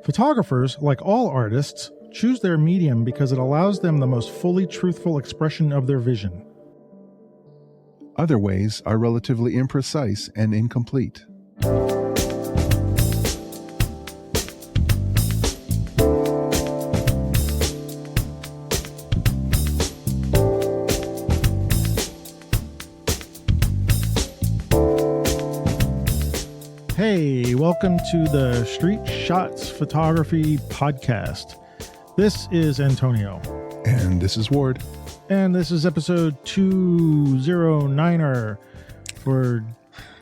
Photographers, like all artists, choose their medium because it allows them the most fully truthful expression of their vision. Other ways are relatively imprecise and incomplete. Hey, welcome to the Street Shots Photography Podcast. This is Antonio. And this is Ward. And this is episode 209er for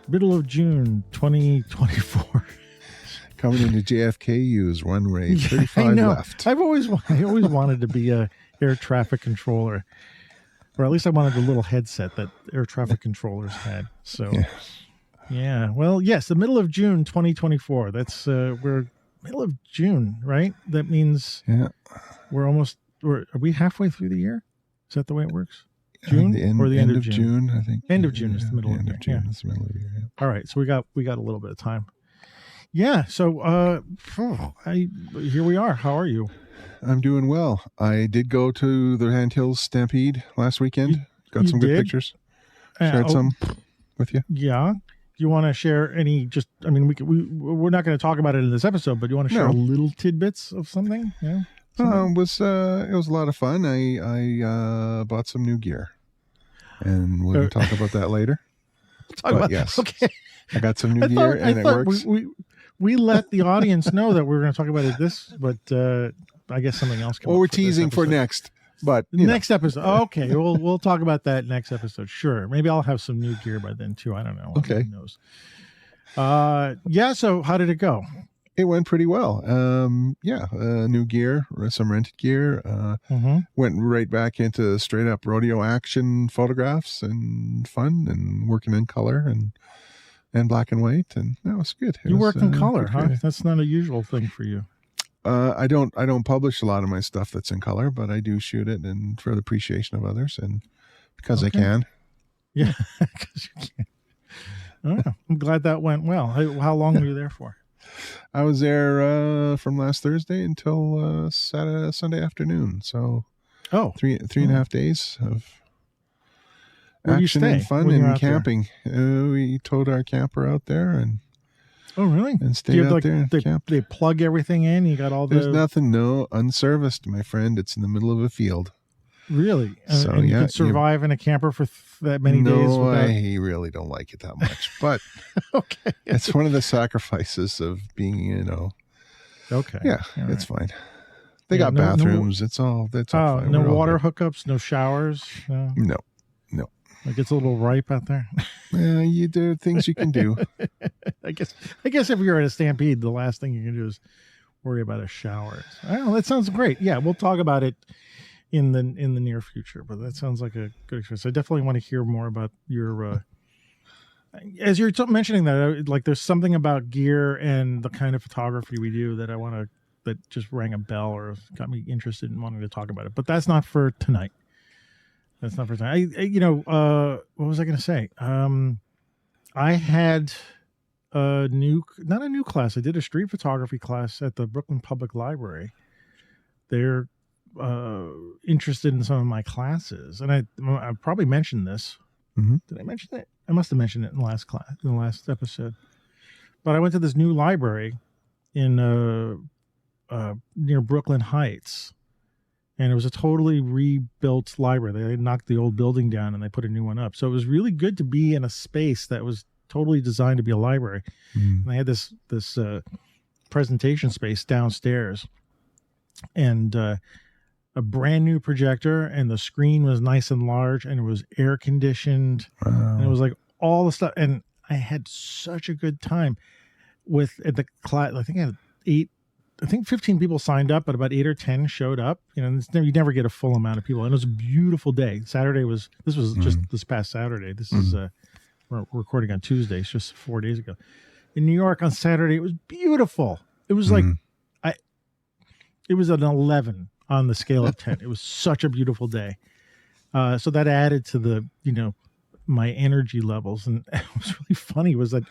middle of June 2024. Coming into JFKU's runway 35 I know. left. I always wanted to be a air traffic controller. Or at least I wanted the little headset that air traffic controllers had. So yeah. Well, yes, the middle of June 2024. That's we're middle of June, right? That means are we halfway through the year? Is that the way it works? June or the end of June? I think. End of June is the middle of the year. June is the middle of the year. Yeah. All right, so we got a little bit of time. Yeah, so here we are. How are you? I'm doing well. I did go to the Hand Hills Stampede last weekend. Got some good pictures. Shared some with you. Yeah. Do you want to share any? We're not going to talk about it in this episode, but you want to share little tidbits of something? Yeah. It was a lot of fun. I bought some new gear, and we'll talk about that later. Yes, okay. I got some new gear, and it works. We let the audience know that we were going to talk about it but I guess something else. Well, we're teasing for next. But next episode. Okay, we'll talk about that next episode. Sure. Maybe I'll have some new gear by then too. I don't know. Okay. Who knows? So how did it go? It went pretty well. New gear, some rented gear. Went right back into straight up rodeo action photographs and fun and working in color and black and white, and that was good. You work in color, huh? That's not a usual thing for you. I don't publish a lot of my stuff that's in color, but I do shoot it and for the appreciation of others and because I can. Yeah, because you can. Oh, I'm glad that went well. How long were you there for? I was there from last Thursday until Sunday afternoon. So three and a half days of action and fun and camping. We towed our camper out there and oh, really? And stayed out there and camped. They plug everything in? You got all the... There's nothing, unserviced, my friend. It's in the middle of a field. Really? And you could survive in a camper for that many days? No, I really don't like it that much. But okay. It's one of the sacrifices of being, Okay. Yeah, it's fine. They got bathrooms. It's all fine. No water hookups, no showers? No. It gets a little ripe out there. Yeah, there are things you can do. I guess if you're at a stampede, the last thing you can do is worry about a shower. I don't know. That sounds great. Yeah, we'll talk about it in the near future. But that sounds like a good experience. I definitely want to hear more about your. As you're mentioning that, there's something about gear and the kind of photography we do that that just rang a bell or got me interested in wanting to talk about it. But that's not for tonight. That's not for time. What was I going to say? I had not a new class. I did a street photography class at the Brooklyn Public Library. They're interested in some of my classes, and I probably mentioned this. Mm-hmm. Did I mention it? I must have mentioned it in the last episode. But I went to this new library in near Brooklyn Heights. And it was a totally rebuilt library. They knocked the old building down and they put a new one up. So it was really good to be in a space that was totally designed to be a library. And they had this presentation space downstairs and a brand new projector, and the screen was nice and large, and it was air conditioned. Wow. And it was like all the stuff. And I had such a good time at the class. I think I had 15 people signed up, but about 8 or 10 showed up. You never get a full amount of people. And it was a beautiful day. This was just this past Saturday. This is, we're recording on Tuesday. It's just 4 days ago. In New York on Saturday, it was beautiful. It was it was an 11 on the scale of 10. It was such a beautiful day. So that added to my energy levels. And what was really funny was that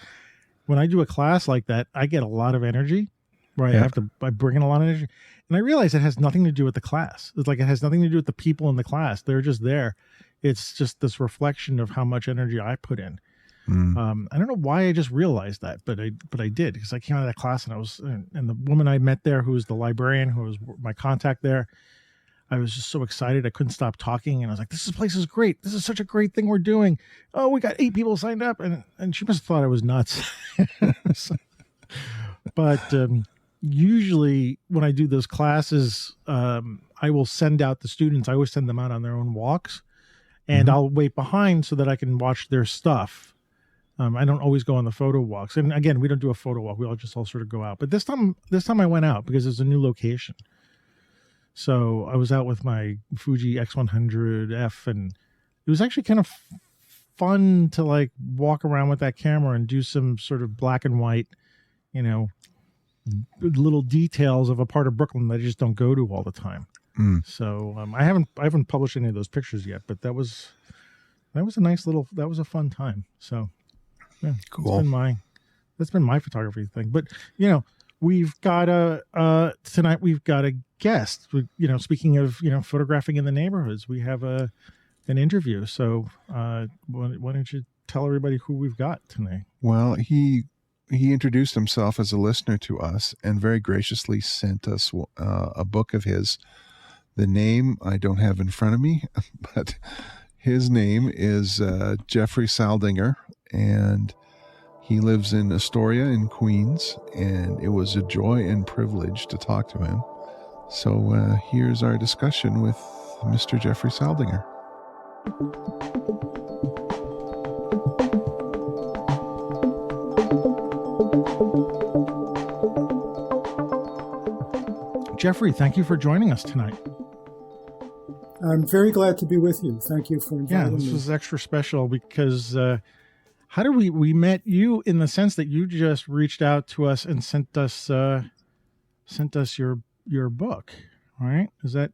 when I do a class like that, I get a lot of energy. right? Yeah. I bring in a lot of energy. And I realize it has nothing to do with the class. It's like it has nothing to do with the people in the class. They're just there. It's just this reflection of how much energy I put in. I don't know why I just realized that, but I did, because I came out of that class and the woman I met there, who was the librarian, who was my contact there, I was just so excited. I couldn't stop talking. And I was like, this place is great. This is such a great thing we're doing. Oh, we got 8 people signed up. And she must have thought I was nuts. But usually when I do those classes, I will send out the students. I always send them out on their own walks, and I'll wait behind so that I can watch their stuff. I don't always go on the photo walks. And again, we don't do a photo walk. We all sort of go out. But this time I went out because it's a new location. So I was out with my Fuji X100F, and it was actually kind of fun to like walk around with that camera and do some sort of black and white, little details of a part of Brooklyn that I just don't go to all the time. So I haven't published any of those pictures yet, but that was a fun time. So yeah, cool. That's been my photography thing. But we've got tonight we've got a guest. Speaking of photographing in the neighborhoods, we have an interview. So why don't you tell everybody who we've got tonight? Well, he introduced himself as a listener to us and very graciously sent us a book of his. The name I don't have in front of me, but his name is Jeffrey Saldinger, and he lives in Astoria in Queens, and it was a joy and privilege to talk to him. So here's our discussion with Mr. Jeffrey Saldinger. Jeffrey, thank you for joining us tonight. I'm very glad to be with you. Thank you for inviting me. Yeah, this was extra special because how did we met you in the sense that you just reached out to us and sent us your book, right? Is that?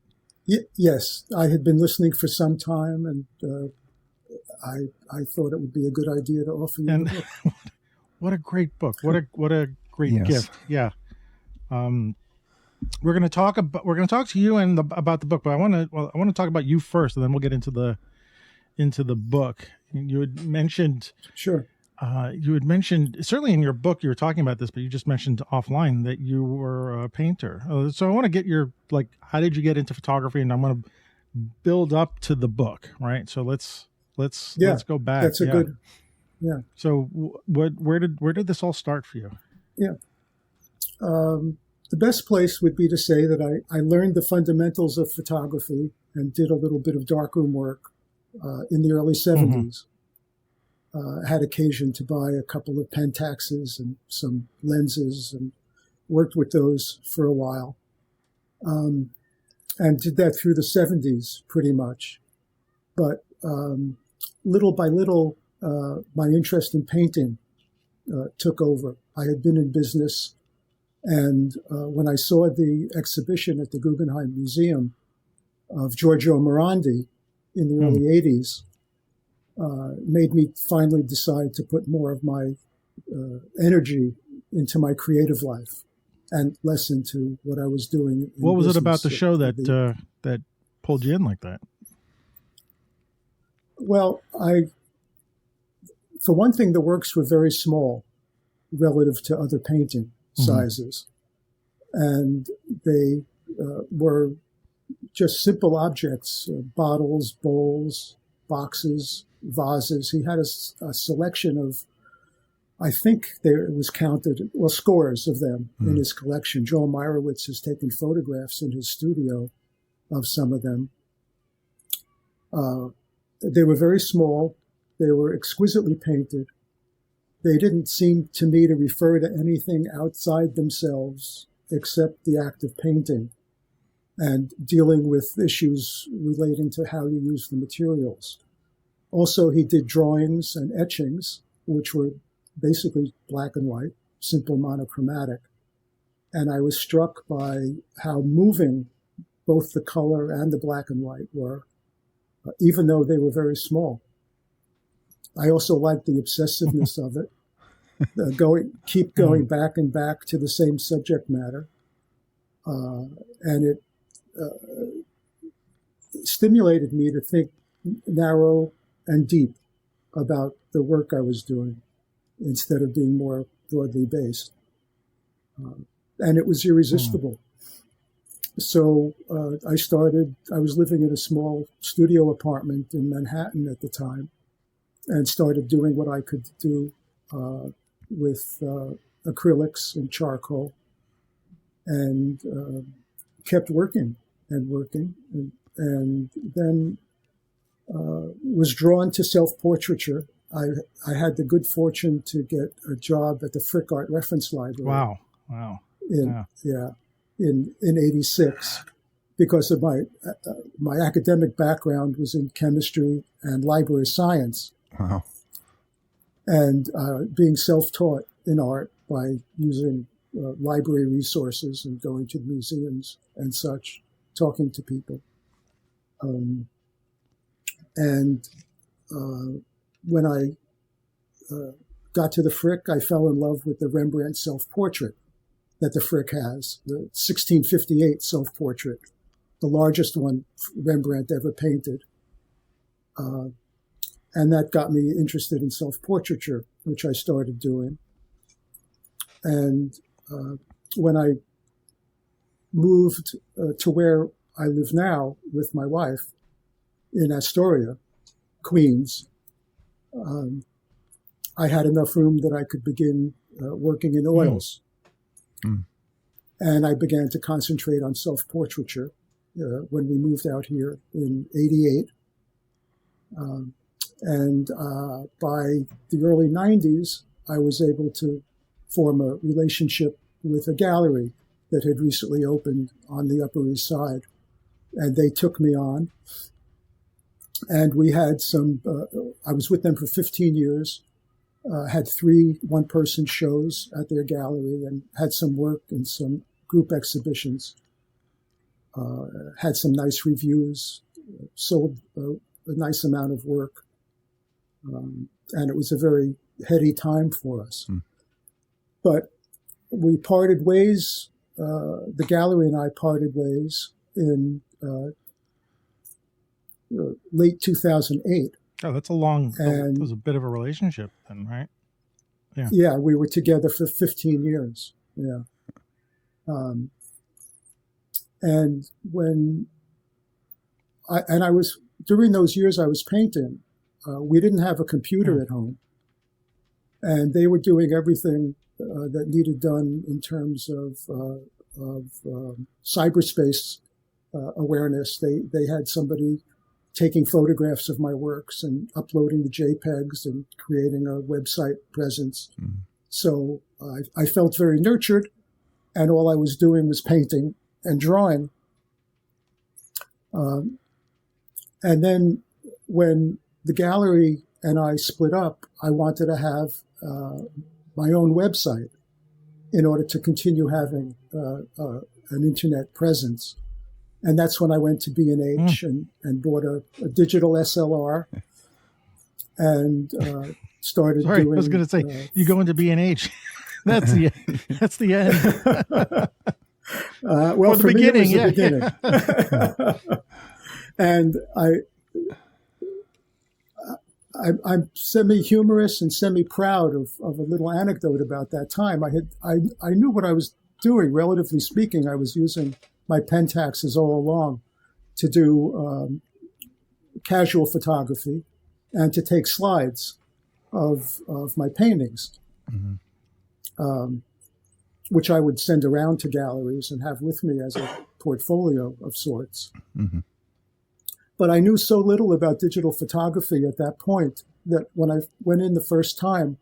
Yes, I had been listening for some time, and I thought it would be a good idea to offer you the book. What a great book! What a great gift! Yeah. We're going to talk to you about the book, but I want to talk about you first, and then we'll get into the book. You had mentioned, sure. You had mentioned, certainly in your book you were talking about this, but you just mentioned offline that you were a painter. So I want to get how did you get into photography? And I'm going to build up to the book, right? So let's go back. That's a good. Yeah. So where did this all start for you? Yeah. The best place would be to say that I learned the fundamentals of photography and did a little bit of darkroom work in the early 70s. Had occasion to buy a couple of Pentaxes and some lenses and worked with those for a while. And did that through the 70s pretty much. But little by little, my interest in painting took over. I had been in business, and when I saw the exhibition at the Guggenheim Museum of Giorgio Morandi in the early 80s, made me finally decide to put more of my energy into my creative life and less into what I was doing. What was it about the show that pulled you in like that? Well, for one thing, the works were very small relative to other painting sizes. And they were just simple objects, bottles, bowls, boxes, vases. He had a selection of, I think it was counted, scores of them in his collection. Joel Meyerowitz has taken photographs in his studio of some of them. They were very small. They were exquisitely painted. They didn't seem to me to refer to anything outside themselves except the act of painting and dealing with issues relating to how you use the materials. Also, he did drawings and etchings, which were basically black and white, simple monochromatic. And I was struck by how moving both the color and the black and white were, even though they were very small. I also liked the obsessiveness of it. keep going back and back to the same subject matter. And it stimulated me to think narrow and deep about the work I was doing instead of being more broadly based. And it was irresistible. So I was living in a small studio apartment in Manhattan at the time and started doing what I could do with acrylics and charcoal, and kept working and working, and then was drawn to self-portraiture. I had the good fortune to get a job at the Frick Art Reference Library. Wow. In '86, because of my academic background was in chemistry and library science. Wow. And being self-taught in art by using library resources and going to museums and such, talking to people. And when I got to the Frick, I fell in love with the Rembrandt self-portrait that the Frick has, the 1658 self-portrait, the largest one Rembrandt ever painted. And that got me interested in self-portraiture, which I started doing. And when I moved to where I live now with my wife in Astoria, Queens, I had enough room that I could begin working in oils. And I began to concentrate on self-portraiture when we moved out here in '88. And by the early '90s, I was able to form a relationship with a gallery that had recently opened on the Upper East Side. And they took me on. And we had I was with them for 15 years, had 3 one-person shows at their gallery, and had some work in some group exhibitions, had some nice reviews, sold a nice amount of work. And it was a very heady time for us. But we parted ways, the gallery and I parted ways in late 2008. Oh, that's that was a bit of a relationship then, right? Yeah. Yeah, we were together for 15 years. Yeah. And when during those years I was painting, we didn't have a computer at home, and they were doing everything that needed done in terms of cyberspace awareness. They had somebody taking photographs of my works and uploading the JPEGs and creating a website presence. So I felt very nurtured, and all I was doing was painting and drawing. And then when the gallery and I split up, I wanted to have my own website in order to continue having an internet presence. And that's when I went to B&H and bought a digital SLR and started doing... I was going to say, you go into B&H. That's the end. Well, for me, it was the beginning. And I'm semi-humorous and semi-proud of a little anecdote about that time. I knew what I was doing, relatively speaking. I was using my Pentaxes all along to do casual photography and to take slides of my paintings, which I would send around to galleries and have with me as a portfolio of sorts. But I knew so little about digital photography at that point that when I went in the first time,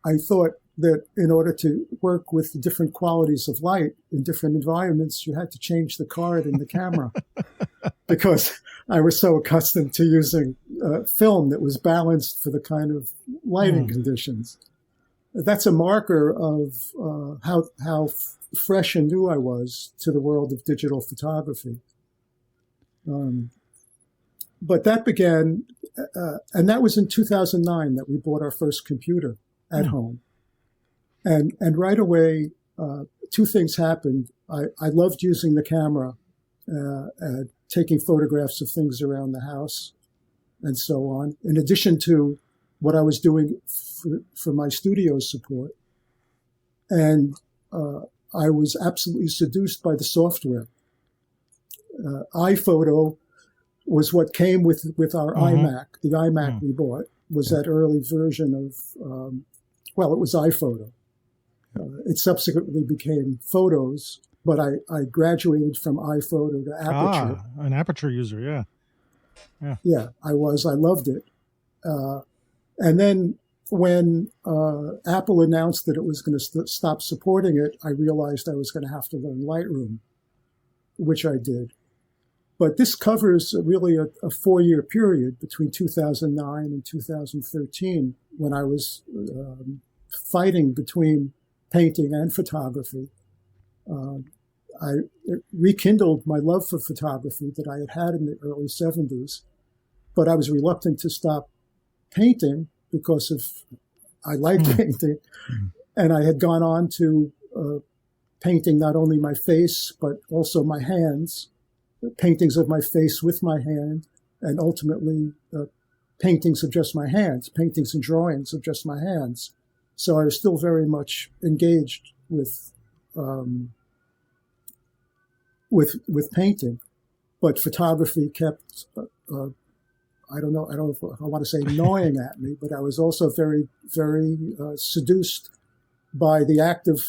I thought that in order to work with the different qualities of light in different environments, you had to change the card in the camera because I was so accustomed to using film that was balanced for the kind of lighting conditions. That's a marker of how fresh and new I was to the world of digital photography. But that began, and that was in 2009 that we bought our first computer at home. And right away, two things happened. I loved using the camera, taking photographs of things around the house and so on, in addition to what I was doing for my studio support. And I was absolutely seduced by the software. iPhoto was what came with our iMac. The iMac we bought was that early version of, it was iPhoto. It subsequently became Photos, but I graduated from iPhoto to Aperture. An Aperture user, yeah. Yeah, I was. I loved it. And then when Apple announced that it was going to stop supporting it, I realized I was going to have to learn Lightroom, which I did. But this covers really a 4-year period between 2009 and 2013 when I was fighting between painting and photography. I rekindled my love for photography that I had in the early 70s, but I was reluctant to stop painting because I liked painting, and I had gone on to painting not only my face, but also my hands, paintings of my face with my hand, and ultimately paintings of just my hands, paintings and drawings of just my hands. So I was still very much engaged with painting, but photography kept, I don't know if I want to say gnawing at me, but I was also very, very seduced by the act of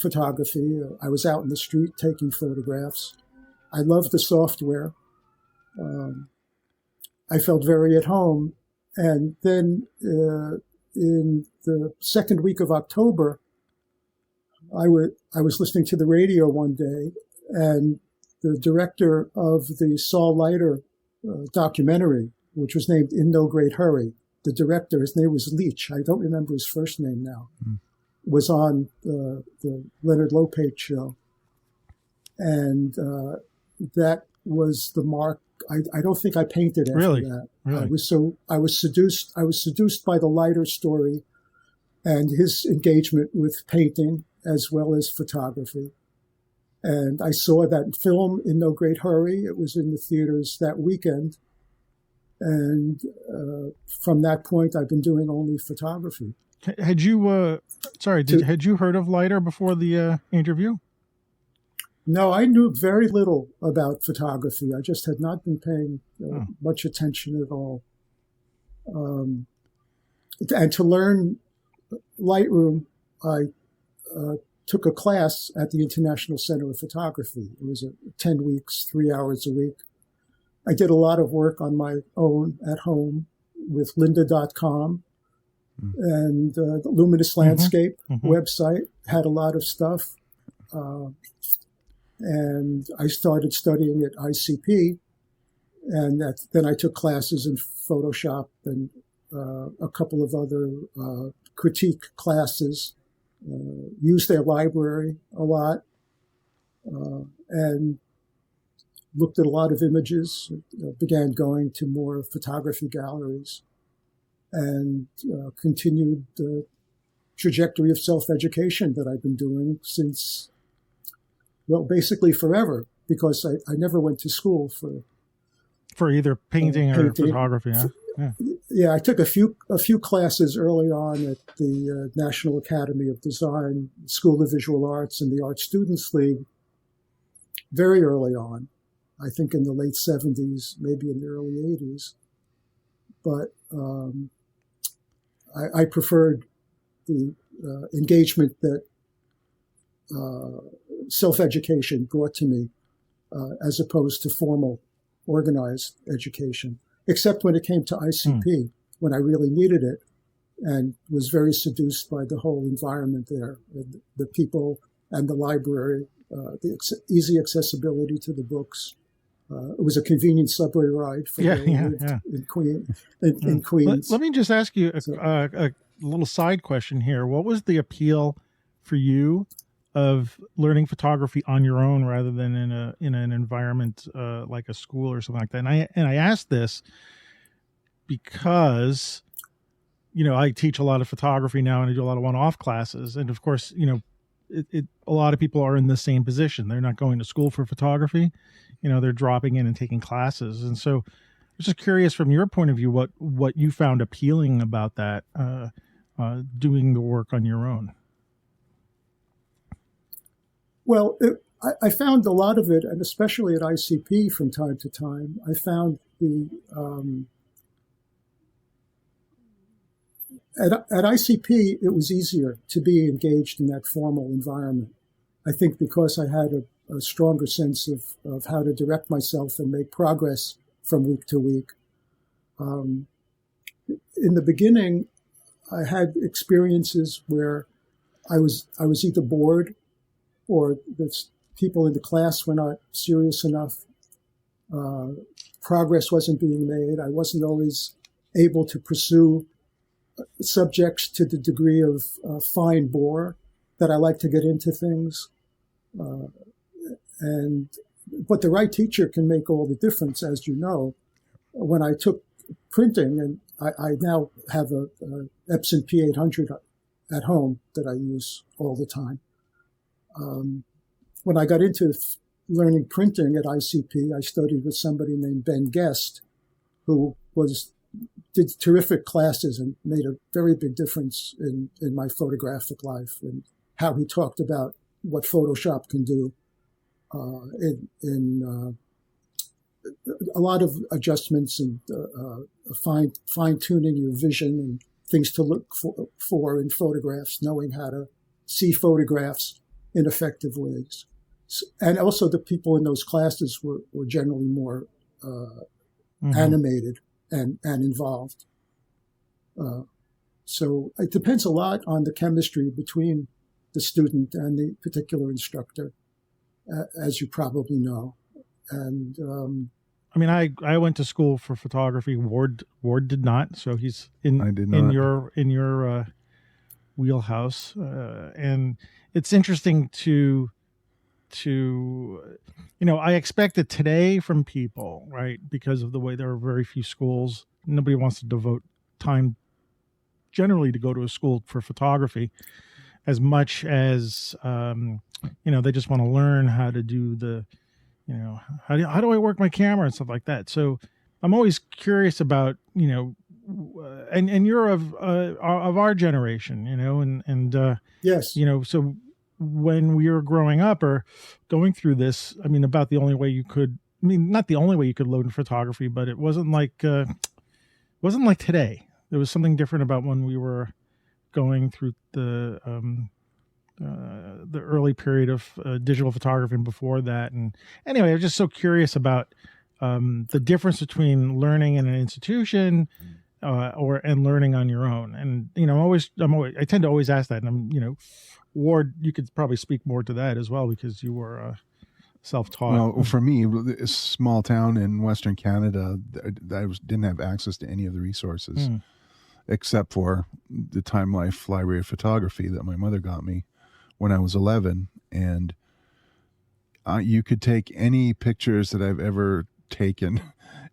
photography. I was out in the street taking photographs. I loved the software. I felt very at home. And then in the second week of October, I was listening to the radio one day, and the director of the Saul Leiter documentary, which was named In No Great Hurry, the director, his name was Leach, I don't remember his first name now, was on the Leonard Lopate show. And that was the mark. I don't think I painted after that. Really? I was seduced by the Leiter story and his engagement with painting as well as photography. And I saw that film In No Great Hurry. It was in the theaters that weekend. And from that point, I've been doing only photography. Had you, had you heard of Leiter before the interview? No, I knew very little about photography. I just had not been paying much attention at all. And to learn Lightroom, I took a class at the International Center of Photography. It was 10 weeks, 3 hours a week. I did a lot of work on my own at home with lynda.com, and the Luminous Landscape website had a lot of stuff. And I started studying at ICP, and then I took classes in Photoshop and a couple of other critique classes, used their library a lot, and looked at a lot of images, began going to more photography galleries, and continued the trajectory of self-education that I've been doing since, basically forever, because I never went to school for either painting or photography. Yeah, I took a few classes early on at the National Academy of Design, School of Visual Arts, and the Art Students League very early on. I think in the late 70s, maybe in the early 80s. But I preferred the engagement that self-education brought to me as opposed to formal, organized education, except when it came to ICP, when I really needed it and was very seduced by the whole environment there, the people and the library, the easy accessibility to the books. It was a convenient subway ride for in Queens. Let me just ask you a little side question here. What was the appeal for you of learning photography on your own rather than in an environment like a school or something like that? And I asked this because I teach a lot of photography now, and I do a lot of one-off classes. And of course, a lot of people are in the same position. They're not going to school for photography. They're dropping in and taking classes. And so I was just curious from your point of view, what you found appealing about that, doing the work on your own. Well, I found a lot of it, and especially at ICP from time to time, I found at ICP, it was easier to be engaged in that formal environment. I think because I had a stronger sense of how to direct myself and make progress from week to week. In the beginning, I had experiences where I was either bored or the people in the class were not serious enough. Progress wasn't being made. I wasn't always able to pursue subjects to the degree of fine bore that I like to get into things. But the right teacher can make all the difference, as you know. When I took printing, and I now have a Epson P800 at home that I use all the time. When I got into learning printing at ICP, I studied with somebody named Ben Guest, who did terrific classes and made a very big difference in my photographic life, and how he talked about what Photoshop can do in a lot of adjustments and fine tuning your vision and things to look for in photographs, knowing how to see photographs in effective ways. And also the people in those classes were generally more animated and involved. So it depends a lot on the chemistry between the student and the particular instructor, as you probably know. And I went to school for photography. Ward did not, so he's in your wheelhouse. And it's interesting to I expect it today from people, right? Because of the way there are very few schools. Nobody wants to devote time generally to go to a school for photography as much as, they just want to learn how to do the, how do I work my camera and stuff like that. So I'm always curious about, and you're of our generation, and yes, so when we were growing up or going through this, about the only way you could, not the only way you could load in photography, but it wasn't like today. There was something different about when we were going through the early period of digital photography and before that. And anyway, I was just so curious about the difference between learning in an institution and learning on your own. And I tend to always ask that. And Ward, you could probably speak more to that as well because you were self-taught. Well, for me, a small town in Western Canada, I didn't have access to any of the resources except for the Time Life Library of Photography that my mother got me when I was 11. And you could take any pictures that I've ever taken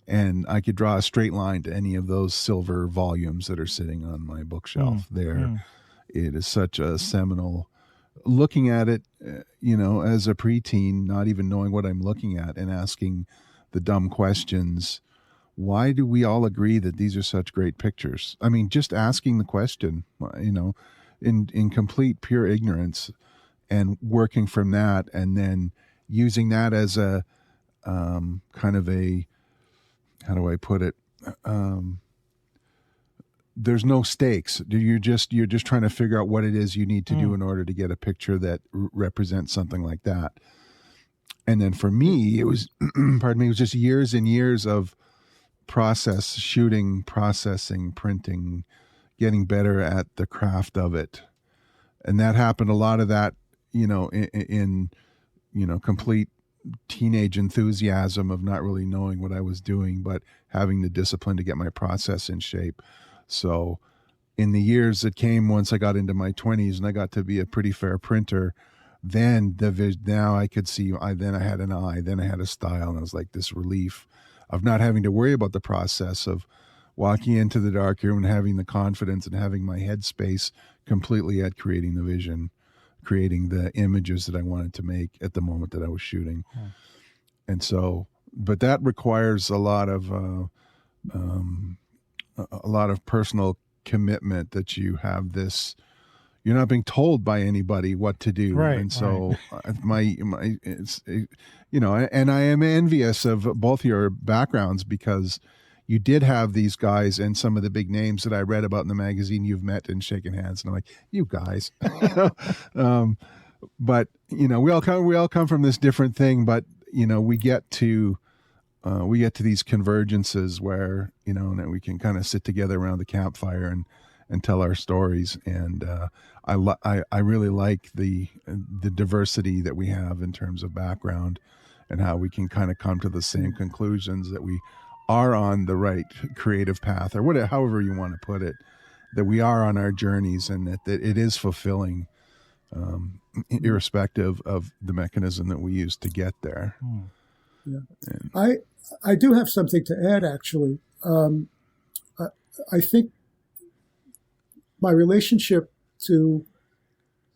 and I could draw a straight line to any of those silver volumes that are sitting on my bookshelf there. It is such a seminal, looking at it, as a preteen, not even knowing what I'm looking at and asking the dumb questions. Why do we all agree that these are such great pictures? Just asking the question, in complete pure ignorance, and working from that, and then using that as a kind of a, how do I put it? There's no stakes. You're just trying to figure out what it is you need to do in order to get a picture that represents something like that. And then for me, it was, it was just years and years of shooting, processing, printing, getting better at the craft of it. And that happened, a lot of that, in complete teenage enthusiasm of not really knowing what I was doing, but having the discipline to get my process in shape. So in the years that came once I got into my 20s and I got to be a pretty fair printer, then now I could see, then I had an eye, then I had a style, and it was like this relief of not having to worry about the process of walking into the dark room and having the confidence and having my headspace completely at creating the vision, creating the images that I wanted to make at the moment that I was shooting. And so, but that requires a lot of personal commitment, that you have this, you're not being told by anybody what to do. Right. And so and I am envious of both your backgrounds, because you did have these guys and some of the big names that I read about in the magazine you've met and shaken hands. And I'm like, you guys, but we all come from this different thing, but we get to these convergences where, that we can kind of sit together around the campfire and tell our stories. And I really like the diversity that we have in terms of background, and how we can kind of come to the same conclusions, that we are on the right creative path, or whatever, however you want to put it, that we are on our journeys, and that it is fulfilling, irrespective of the mechanism that we use to get there. Yeah. I do have something to add, actually. I think my relationship to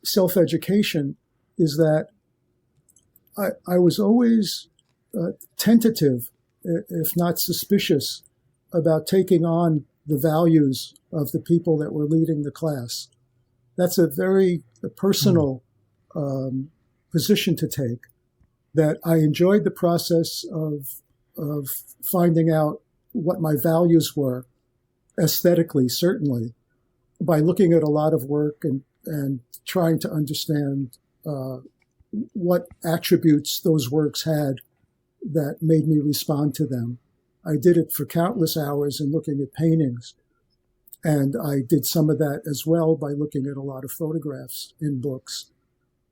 self-education is that I was always tentative, if not suspicious, about taking on the values of the people that were leading the class. That's a very personal position to take, that I enjoyed the process of finding out what my values were, aesthetically, certainly, by looking at a lot of work and trying to understand what attributes those works had that made me respond to them. I did it for countless hours in looking at paintings. And I did some of that as well by looking at a lot of photographs in books.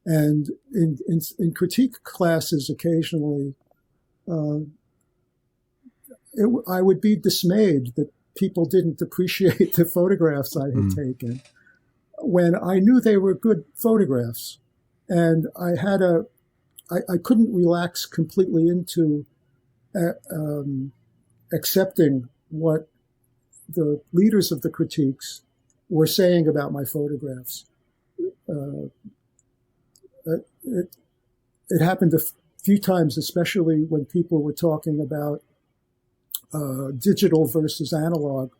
And in critique classes occasionally, I would be dismayed that people didn't appreciate the photographs I had taken, when I knew they were good photographs. And I couldn't relax completely into accepting what the leaders of the critiques were saying about my photographs. It happened a few times, especially when people were talking about digital versus analog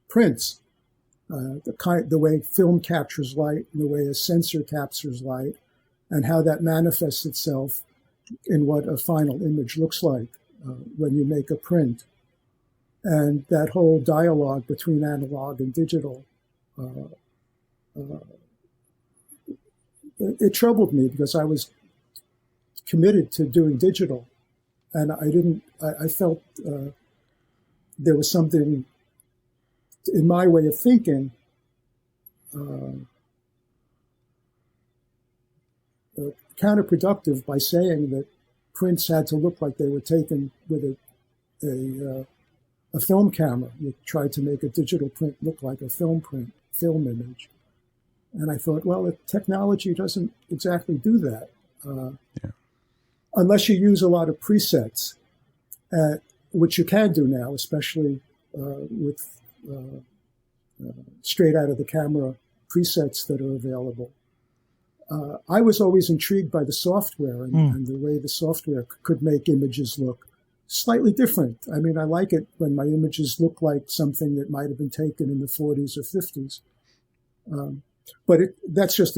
prints, the way film captures light and the way a sensor captures light, and how that manifests itself in what a final image looks like when you make a print. And that whole dialogue between analog and digital, it troubled me, because I was committed to doing digital. And I felt there was something in my way of thinking counterproductive by saying that prints had to look like they were taken with a film camera. You tried to make a digital print look like a film image. And I thought, well, the technology doesn't exactly do that. Unless you use a lot of presets, which you can do now, especially with straight out of the camera presets that are available. I was always intrigued by the software and the way the software could make images look slightly different. I mean, I like it when my images look like something that might have been taken in the 40s or 50s. But that's just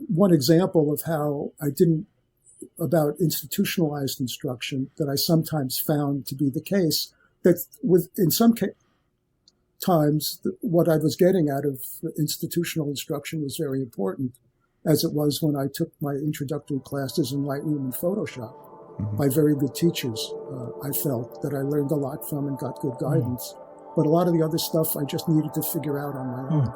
one example of how about institutionalized instruction, that I sometimes found to be the case, that in some times what I was getting out of institutional instruction was very important, as it was when I took my introductory classes in Lightroom and Photoshop by very good teachers. I felt that I learned a lot from and got good guidance. But a lot of the other stuff I just needed to figure out on my own.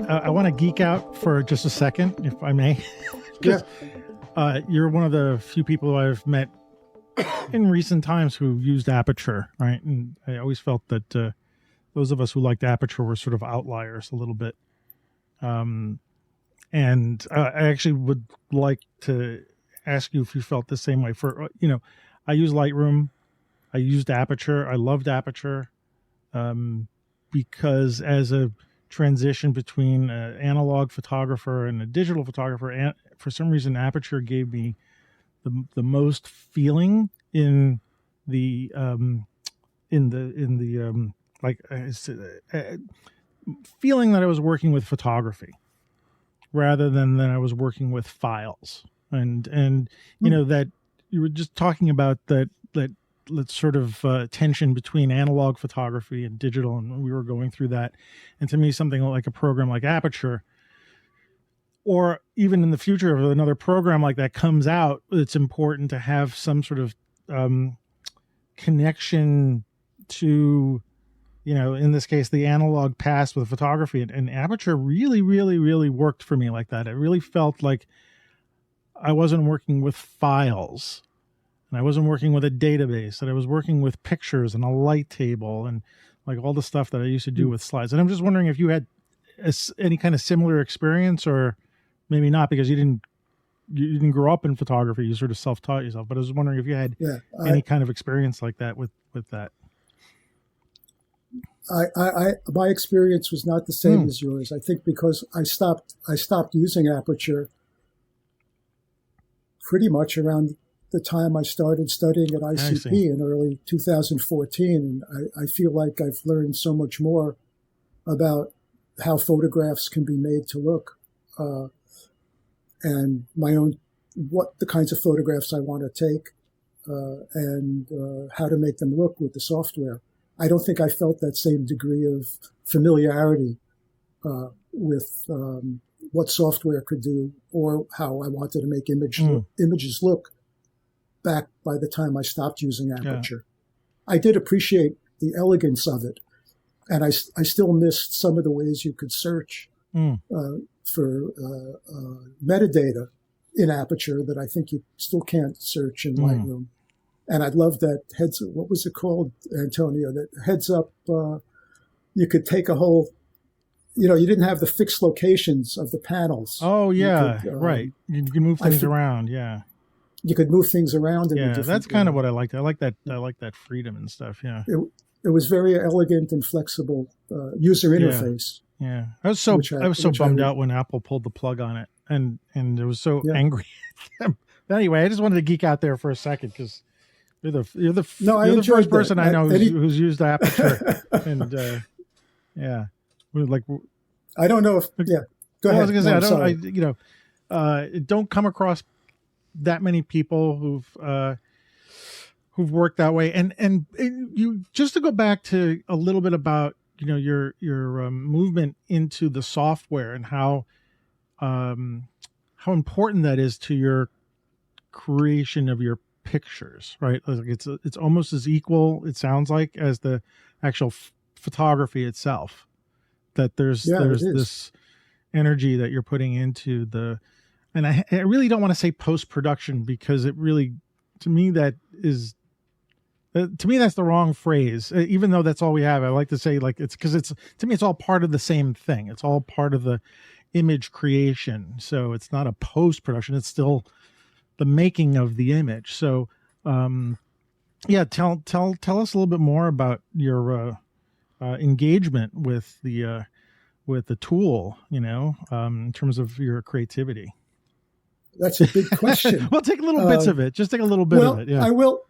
I want to geek out for just a second, if I may. Because you're one of the few people who I've met in recent times who used Aperture, right? And I always felt that those of us who liked Aperture were sort of outliers a little bit. And And I actually would like to ask you if you felt the same way. For, I use Lightroom. I used Aperture. I loved Aperture because as a transition between an analog photographer and a digital photographer, and for some reason, Aperture gave me the most feeling in the feeling that I was working with photography rather than I was working with files. And that you were just talking about that sort of tension between analog photography and digital, and we were going through that. And to me, something like a program like Aperture, or even in the future, if another program like that comes out, it's important to have some sort of connection to, in this case, the analog past with photography. And Aperture really, really, really worked for me like that. It really felt like I wasn't working with files, and I wasn't working with a database, that I was working with pictures and a light table and like all the stuff that I used to do with slides. And I'm just wondering if you had any kind of similar experience, or maybe not, because you didn't grow up in photography. You sort of self-taught yourself. But I was wondering if you had any kind of experience like that with that. My experience was not the same as yours. I think because I stopped using Aperture pretty much around the time I started studying at ICP in early 2014. And I feel like I've learned so much more about how photographs can be made to look, and my own, what the kinds of photographs I want to take, and how to make them look with the software. I don't think I felt that same degree of familiarity with what software could do, or how I wanted to make images look back by the time I stopped using Aperture. I did appreciate the elegance of it, and I still missed some of the ways you could search for metadata in Aperture that I think you still can't search in Lightroom. And I love that what was it called, Antonio? That heads up, you could take a whole, you didn't have the fixed locations of the panels. Oh, yeah, right. You can move things around, You could move things around. That's kind of what I liked. I like that freedom and stuff, It was very elegant and flexible user interface. Yeah. I was so bummed out when Apple pulled the plug on it, and I was so angry at them. But anyway, I just wanted to geek out there for a second, because you're the first person I know who's used Aperture, and I don't know if go ahead. I was going to say don't come across that many people who've worked that way, and you, just to go back to a little bit about your movement into the software and how important that is to your creation of your pictures, right? Like it's almost as equal, it sounds like, as the actual photography itself. That there's this energy that you're putting into and I really don't want to say post-production, because it really, to me that's the wrong phrase, even though that's all we have. I like to say, like, to me it's all part of the same thing. It's all part of the image creation. So it's not a post-production, it's still the making of the image. So tell us a little bit more about your engagement with the tool, in terms of your creativity. That's a big question. Well, take little bits of it. Just take a little bit of it. Yeah. I will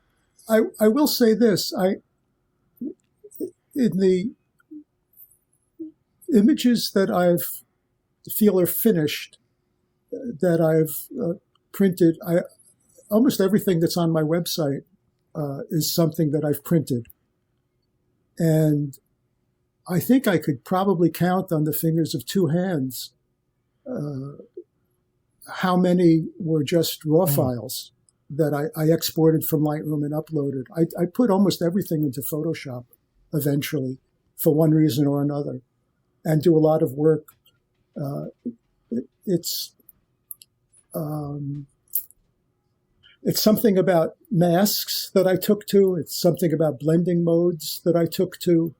say this. In the images that I've feel are finished, that I've printed, almost everything that's on my website is something that I've printed. And I think I could probably count on the fingers of two hands how many were just raw files that I exported from Lightroom and uploaded. I put almost everything into Photoshop eventually, for one reason or another, and do a lot of work. It's something about masks that I took to. It's something about blending modes that I took to.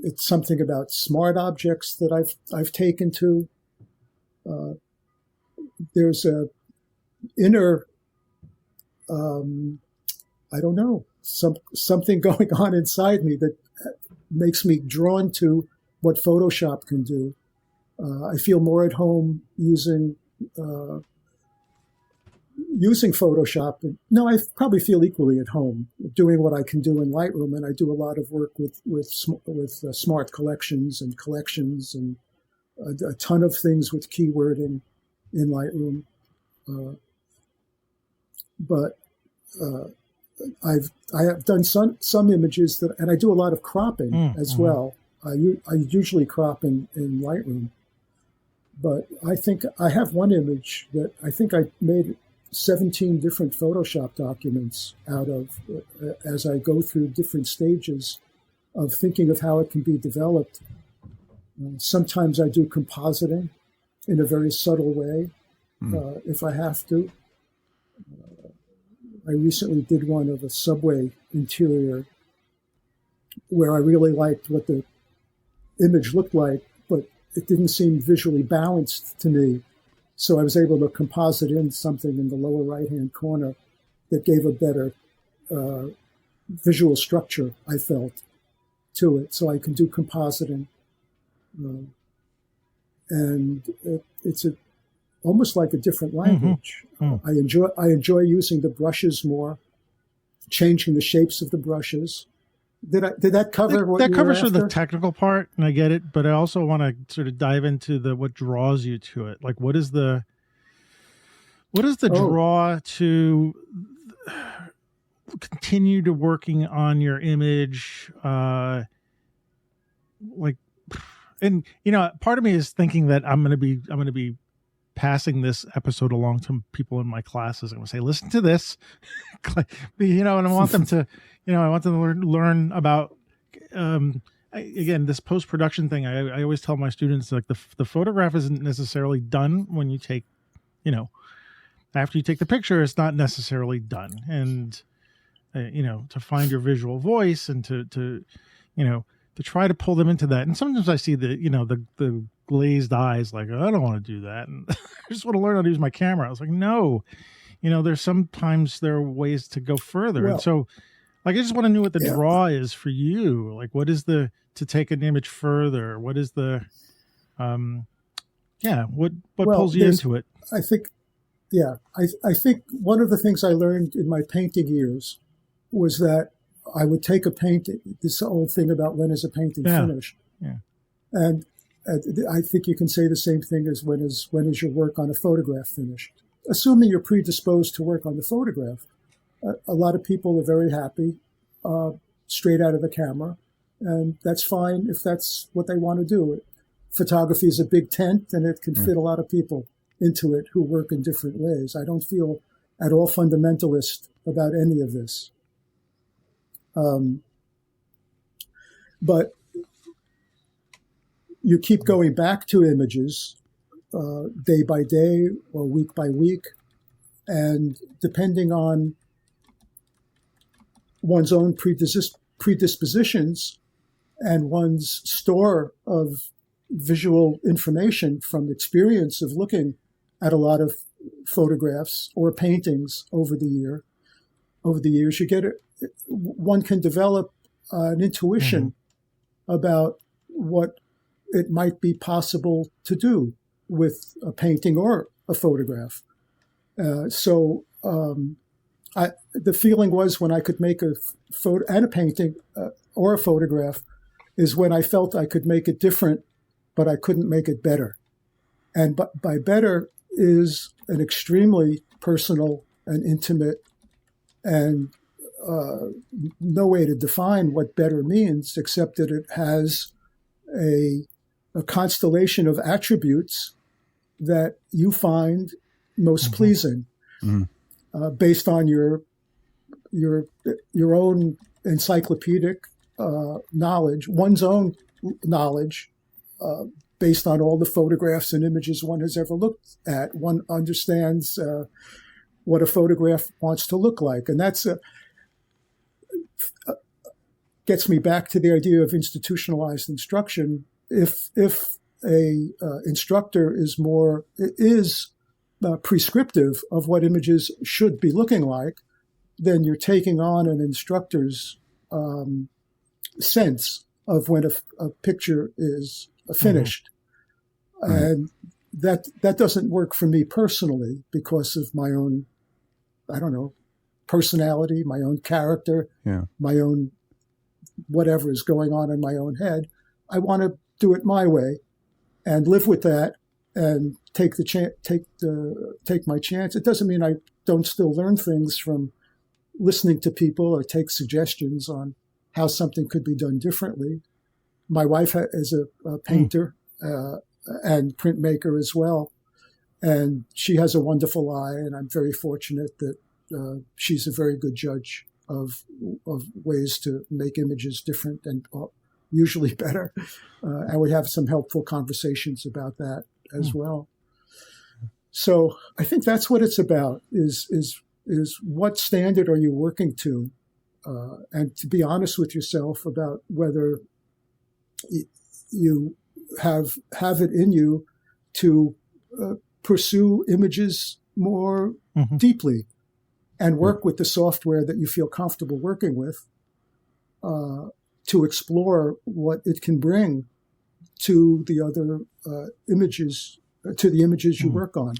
it's something about smart objects that I've taken to. There's a inner, I don't know, something going on inside me that makes me drawn to what Photoshop can do. I feel more at home using Photoshop. No, I probably feel equally at home doing what I can do in Lightroom, and I do a lot of work with smart collections and a ton of things with keywording in Lightroom. But I have done some images and I do a lot of cropping as well. I usually crop in Lightroom, but I think I have one image that I think I made 17 different Photoshop documents out of as I go through different stages of thinking of how it can be developed. Sometimes I do compositing in a very subtle way if I have to. I recently did one of a subway interior where I really liked what the image looked like, but it didn't seem visually balanced to me. So I was able to composite in something in the lower right-hand corner that gave a better visual structure, I felt, to it. So I can do compositing. And it's almost like a different language. I enjoy using the brushes more, changing the shapes of the brushes. Did that cover what that you covers were after? the technical part, and I get it, but I also want to sort of dive into what draws you to it. Like, what is the draw to continue to working on your image? And part of me is thinking that I'm going to be passing this episode along to people in my classes. I'm going to say, listen to this, and I want them to, learn about, again, this post-production thing. I always tell my students, like, the photograph isn't necessarily done when you take, after you take the picture, it's not necessarily done. And, to find your visual voice and to try to pull them into that. And sometimes I see the glazed eyes, like, I don't want to do that. And I just want to learn how to use my camera. I was like, no, sometimes there are ways to go further. And so, like, I just want to know what the draw is for you. Like, what is to take an image further? What is what pulls you into it? I think one of the things I learned in my painting years was that I would take a painting, this old thing about when is a painting finished. Yeah. And I think you can say the same thing as when is your work on a photograph finished. Assuming you're predisposed to work on the photograph, a lot of people are very happy straight out of the camera, and that's fine if that's what they want to do. Photography is a big tent, and it can fit a lot of people into it who work in different ways. I don't feel at all fundamentalist about any of this. But you keep going back to images day by day or week by week, and depending on one's own predispositions and one's store of visual information from experience of looking at a lot of photographs or paintings over the years, one can develop an intuition about what it might be possible to do with a painting or a photograph. The feeling was when I could make a photo and a painting or a photograph is when I felt I could make it different, but I couldn't make it better. And by better is an extremely personal and intimate and no way to define what better means, except that it has a constellation of attributes that you find most pleasing, based on your own encyclopedic knowledge, one's own knowledge, based on all the photographs and images one has ever looked at. One understands what a photograph wants to look like, and that's gets me back to the idea of institutionalized instruction. If a instructor is prescriptive of what images should be looking like, then you're taking on an instructor's sense of when a picture is finished. And that doesn't work for me personally because of my own, I don't know, personality, my own character, my own whatever is going on in my own head. I want to do it my way and live with that and take my chance. It doesn't mean I don't still learn things from listening to people or take suggestions on how something could be done differently. My wife is a painter and printmaker as well, and she has a wonderful eye, and I'm very fortunate that she's a very good judge of ways to make images different and usually better. And we have some helpful conversations about that as well. So I think that's what it's about, is what standard are you working to? And to be honest with yourself about whether you have it in you to pursue images more deeply and work with the software that you feel comfortable working with to explore what it can bring to the other images, to the images you work on.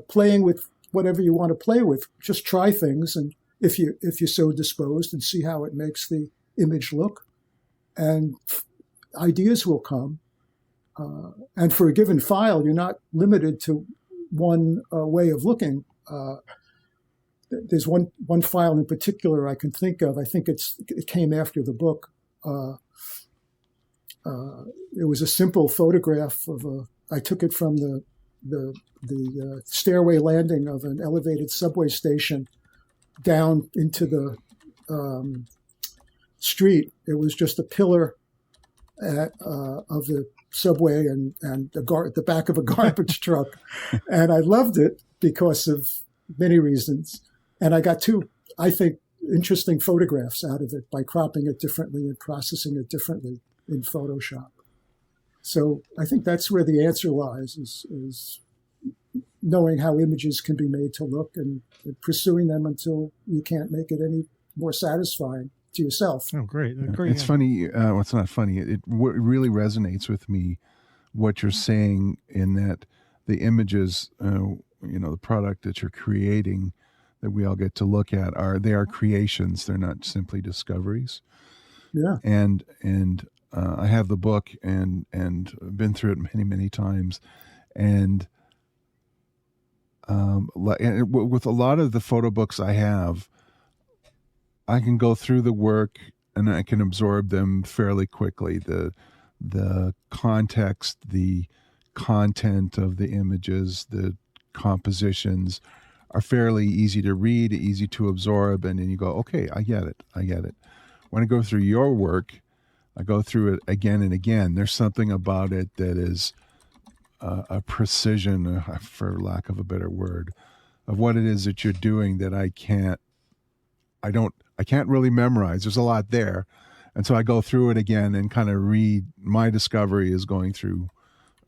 Playing with whatever you want to play with, just try things, and if you're so disposed, and see how it makes the image look, and ideas will come. And for a given file, you're not limited to one way of looking. There's one file in particular I can think of. I think it came after the book. It was a simple photograph I took it from the stairway landing of an elevated subway station down into the street. It was just a pillar of the subway and the back of a garbage truck. And I loved it because of many reasons. And I got two, I think, interesting photographs out of it by cropping it differently and processing it differently in Photoshop. So I think that's where the answer lies, is knowing how images can be made to look and pursuing them until you can't make it any more satisfying to yourself. Oh, great. It's funny. Well, it's not funny. It really resonates with me, what you're saying, in that the images, the product that you're creating that we all get to look at they are creations. They're not simply discoveries. Yeah. And I have the book and been through it many, many times. And with a lot of the photo books I have, I can go through the work and I can absorb them fairly quickly. The context, the content of the images, the compositions are fairly easy to read, easy to absorb, and then you go, okay, I get it. When I go through your work, I go through it again and again. There's something about it that is a precision, for lack of a better word, of what it is that you're doing that I can't really memorize. There's a lot there. And so I go through it again and kind of read. My discovery is going through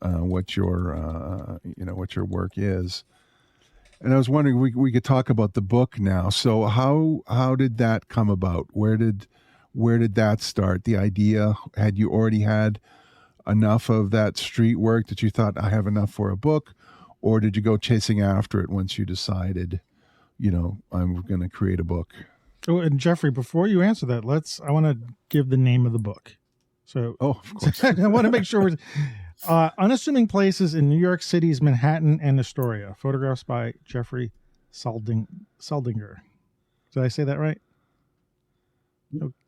what your work is. And I was wondering, we could talk about the book now. So how did that come about? Where did that start? The idea, had you already had enough of that street work that you thought, I have enough for a book? Or did you go chasing after it once you decided, I'm going to create a book? Oh, and Jeffrey, before you answer that, I want to give the name of the book. So, of course. I want to make sure we're Unassuming Places in New York City's Manhattan and Astoria. Photographs by Jeffrey Saldinger. Did I say that right?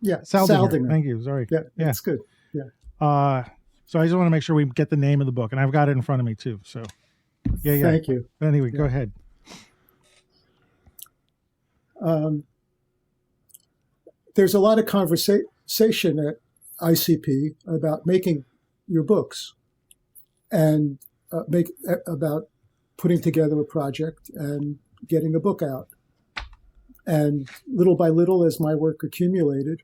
Yeah, Saldinger. Thank you. Sorry. Yeah, that's good. Yeah. So I just want to make sure we get the name of the book, and I've got it in front of me too. So, yeah. Thank you. But anyway, go ahead. There's a lot of conversation at ICP about making your books and about putting together a project and getting a book out. And little by little, as my work accumulated,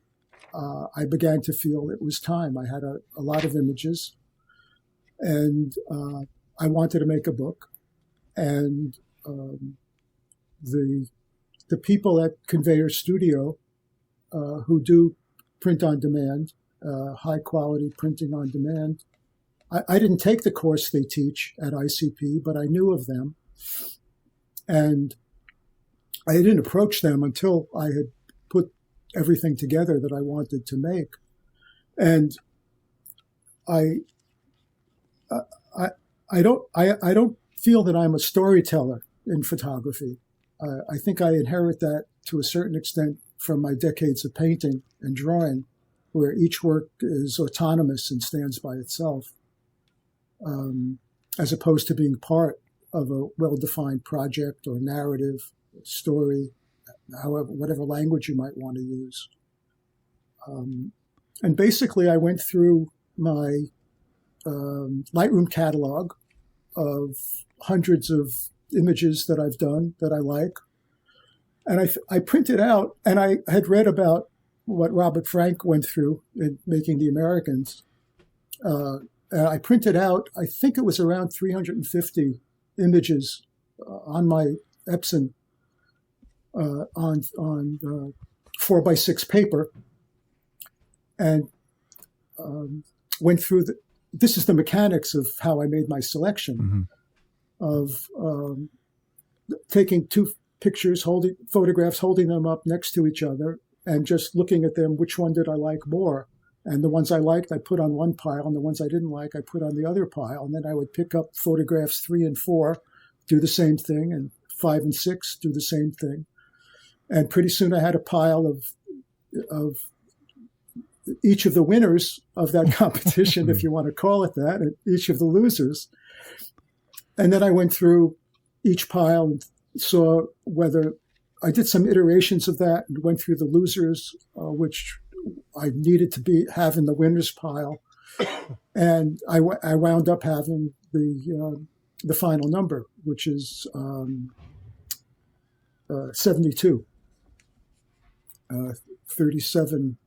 I began to feel it was time. I had a lot of images, and I wanted to make a book. And the people at Conveyor Studio who do print on demand, high quality printing on demand, I didn't take the course they teach at ICP, but I knew of them. And I didn't approach them until I had put everything together that I wanted to make. And I don't feel that I'm a storyteller in photography. I think I inherit that to a certain extent from my decades of painting and drawing, where each work is autonomous and stands by itself, as opposed to being part of a well-defined project or narrative, story, however, whatever language you might want to use. And basically, I went through my Lightroom catalog of hundreds of images that I've done that I like. And I printed out, and I had read about what Robert Frank went through in making The Americans. And I printed out, I think it was around 350 images on my Epson on 4x6 paper, and went through this is the mechanics of how I made my selection of taking two pictures, photographs, holding them up next to each other, and just looking at them, which one did I like more? And the ones I liked, I put on one pile, and the ones I didn't like, I put on the other pile. And then I would pick up photographs 3 and 4, do the same thing, and 5 and 6, do the same thing. And pretty soon I had a pile of each of the winners of that competition, if you want to call it that, and each of the losers. And then I went through each pile and saw whether I did some iterations of that and went through the losers, which I needed to have in the winners pile. And I wound up having the final number, which is 72. 37,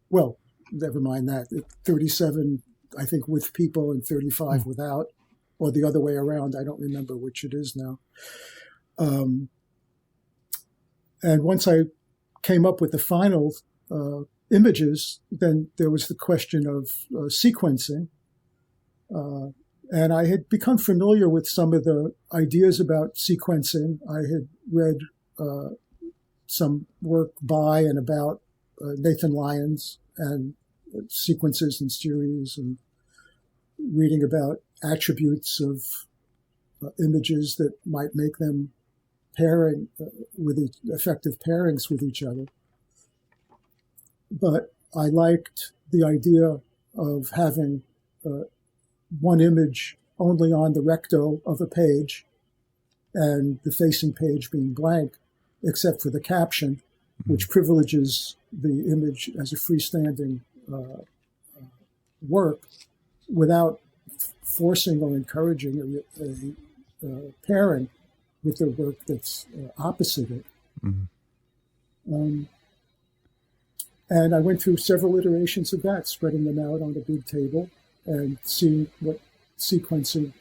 well, never mind that. 37, I think, with people and 35 without, or the other way around. I don't remember which it is now. And once I came up with the final images, then there was the question of sequencing. And I had become familiar with some of the ideas about sequencing. I had read some work by and about Nathan Lyons and sequences and series, and reading about attributes of images that might make them pairing effective pairings with each other. But I liked the idea of having one image only on the recto of a page and the facing page being blank, except for the caption, which privileges the image as a freestanding work without forcing or encouraging a pairing with the work that's opposite it. And I went through several iterations of that, spreading them out on a big table and seeing what sequencing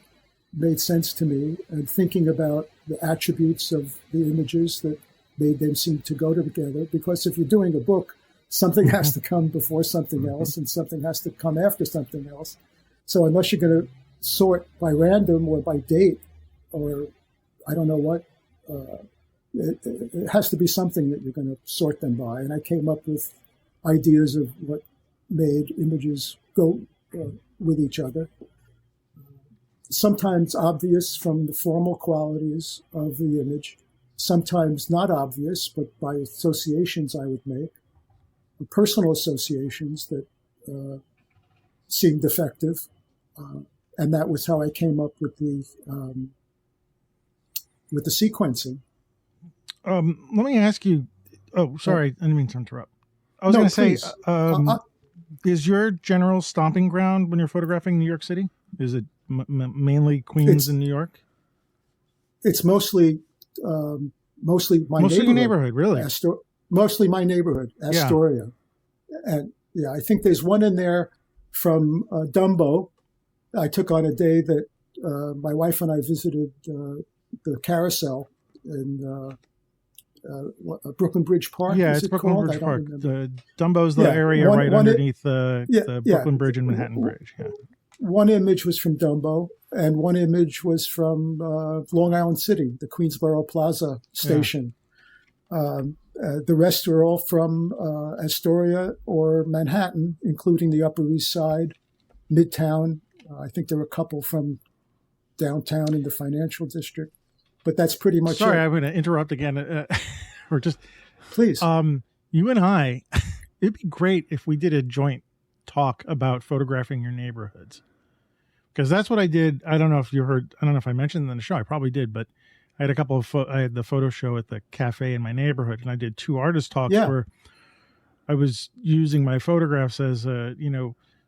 made sense to me, and thinking about the attributes of the images that made them seem to go together. Because if you're doing a book, something has to come before something else, and something has to come after something else. So unless you're going to sort by random or by date, or I don't know what, it has to be something that you're going to sort them by. And I came up with ideas of what made images go with each other. Sometimes obvious from the formal qualities of the image, sometimes not obvious, but by associations I would make, personal associations that seemed effective. And that was how I came up with the sequencing. Let me ask you. Oh, sorry, I didn't mean to interrupt. I was going to say, is your general stomping ground when you're photographing New York City? Is it mainly Queens and New York? It's mostly my mostly your neighborhood, really. mostly my neighborhood, Astoria. And I think there's one in there from Dumbo. I took on a day that my wife and I visited the carousel in Brooklyn Bridge Park. Yeah, it's Brooklyn Bridge Park. Dumbo's the area right underneath the Brooklyn Bridge and Manhattan Bridge. Yeah. One image was from Dumbo, and one image was from Long Island City, the Queensboro Plaza station. The rest are all from Astoria or Manhattan, including the Upper East Side, Midtown. I think there were a couple from downtown in the financial district, but that's pretty much Sorry, it. I'm going to interrupt again. Or just please. You and I, it'd be great if we did a joint talk about photographing your neighborhoods, because that's what I did. I don't know if you heard. I don't know if I mentioned it in the show. I probably did, but I had a couple of. I had the photo show at the cafe in my neighborhood, and I did 2 artist talks where I was using my photographs as a,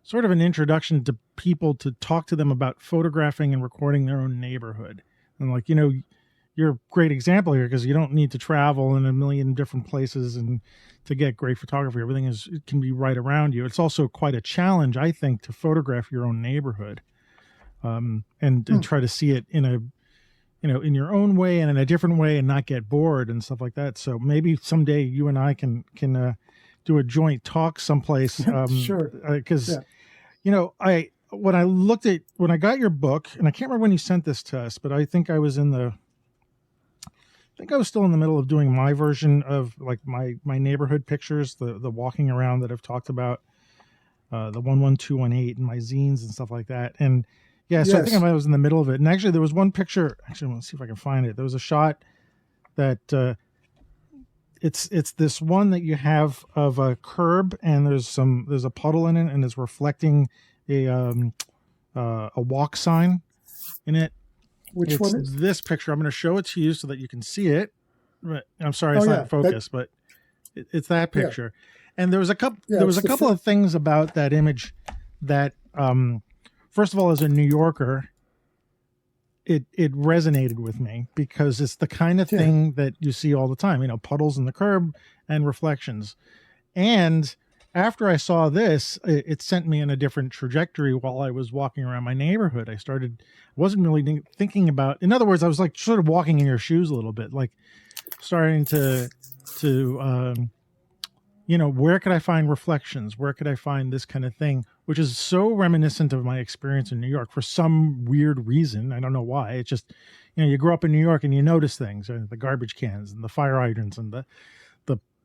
sort of an introduction to people to talk to them about photographing and recording their own neighborhood. And like, you're a great example here because you don't need to travel in a million different places and to get great photography. Everything it can be right around you. It's also quite a challenge, I think, to photograph your own neighborhood, and try to see it in a, in your own way and in a different way and not get bored and stuff like that. So maybe someday you and I can do a joint talk someplace. Sure. Because, when I got your book, and I can't remember when you sent this to us, but I think I was still in the middle of doing my version of like my neighborhood pictures, the walking around that I've talked about, the 11218 and my zines and stuff like that. And so I think I was in the middle of it. And actually there was one picture, let's see if I can find it. There was a shot that, it's this one that you have of a curb, and there's a puddle in it, and it's reflecting a walk sign in it. Which one is this picture? I'm going to show it to you so that you can see it. I'm sorry, it's not in focus, but it's that picture. Yeah. And there was a couple of things about that image that, first of all, as a New Yorker, it resonated with me because it's the kind of thing that you see all the time, puddles in the curb and reflections. And after I saw this, it sent me in a different trajectory while I was walking around my neighborhood. I wasn't really thinking about, in other words, I was like sort of walking in your shoes a little bit, like starting to where could I find reflections? Where could I find this kind of thing? Which is so reminiscent of my experience in New York for some weird reason. I don't know why. It's just, you grow up in New York and you notice things, the garbage cans and the fire hydrants and the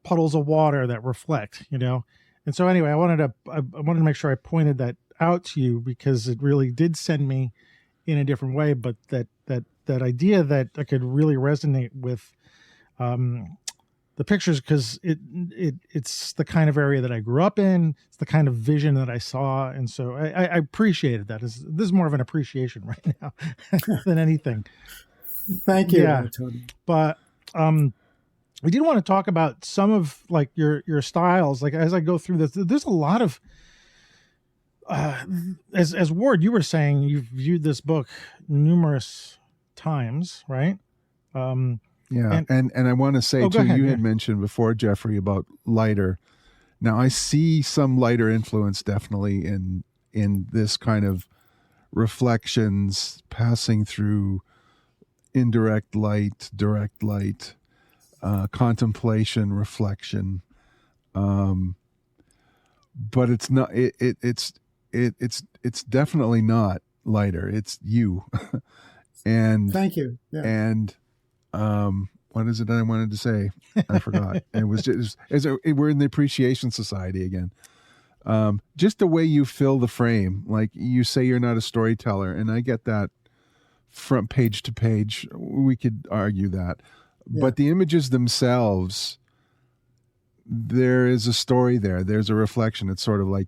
puddles of water that reflect, And so anyway, I wanted to make sure I pointed that out to you because it really did send me in a different way. But that idea that I could really resonate with the pictures, because it's the kind of area that I grew up in. It's the kind of vision that I saw, and so I appreciated that. This is more of an appreciation right now than anything. Thank you, Tony. But we did want to talk about some of like your styles. Like as I go through this, there's a lot of as Ward, you were saying, you've viewed this book numerous times, right? Yeah, and I want to say too, you had mentioned before, Jeffrey, about lighter. Now I see some lighter influence definitely in this kind of reflections passing through indirect light, direct light, contemplation, reflection. But it's not. It's definitely not lighter. It's you. And thank you. Yeah. And what is it that I wanted to say? I forgot. It was just we're in the Appreciation Society again. Just the way you fill the frame, like you say, you're not a storyteller, and I get that from page to page. We could argue that, but the images themselves, there is a story there. There's a reflection. It's sort of like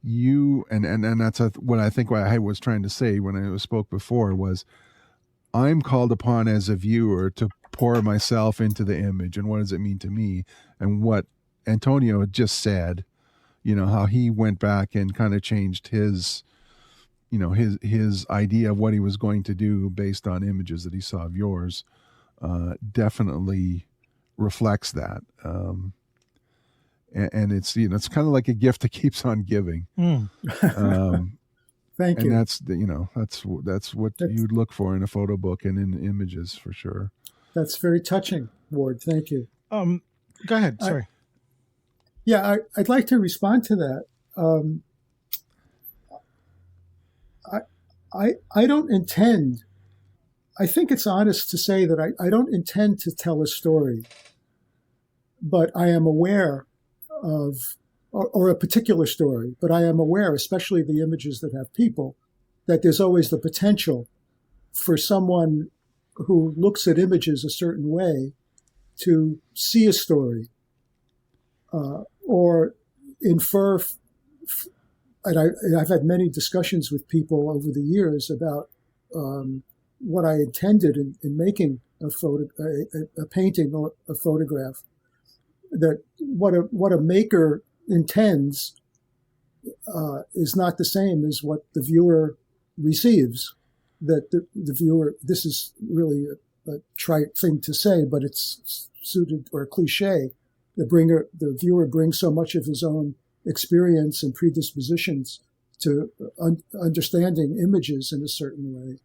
you, and that's what I think. What I was trying to say when I spoke before was, I'm called upon as a viewer to pour myself into the image, and what does it mean to me? And what Antonio had just said, how he went back and kind of changed his idea of what he was going to do based on images that he saw of yours, definitely reflects that. and it's, it's kind of like a gift that keeps on giving. Thank you. And that's what you'd look for in a photo book and in images, for sure. That's very touching, Ward. Thank you. Go ahead. Sorry. I'd like to respond to that. I don't intend. I think it's honest to say that I don't intend to tell a story, but I am aware of, or a particular story, but I am aware, especially the images that have people, that there's always the potential for someone who looks at images a certain way to see a story or infer. And I've had many discussions with people over the years about what I intended in making a painting or a photograph. That what a maker intends is not the same as what the viewer receives. That the viewer, this is really a trite thing to say, but it's suited, or a cliche. The viewer brings so much of his own experience and predispositions to understanding images in a certain way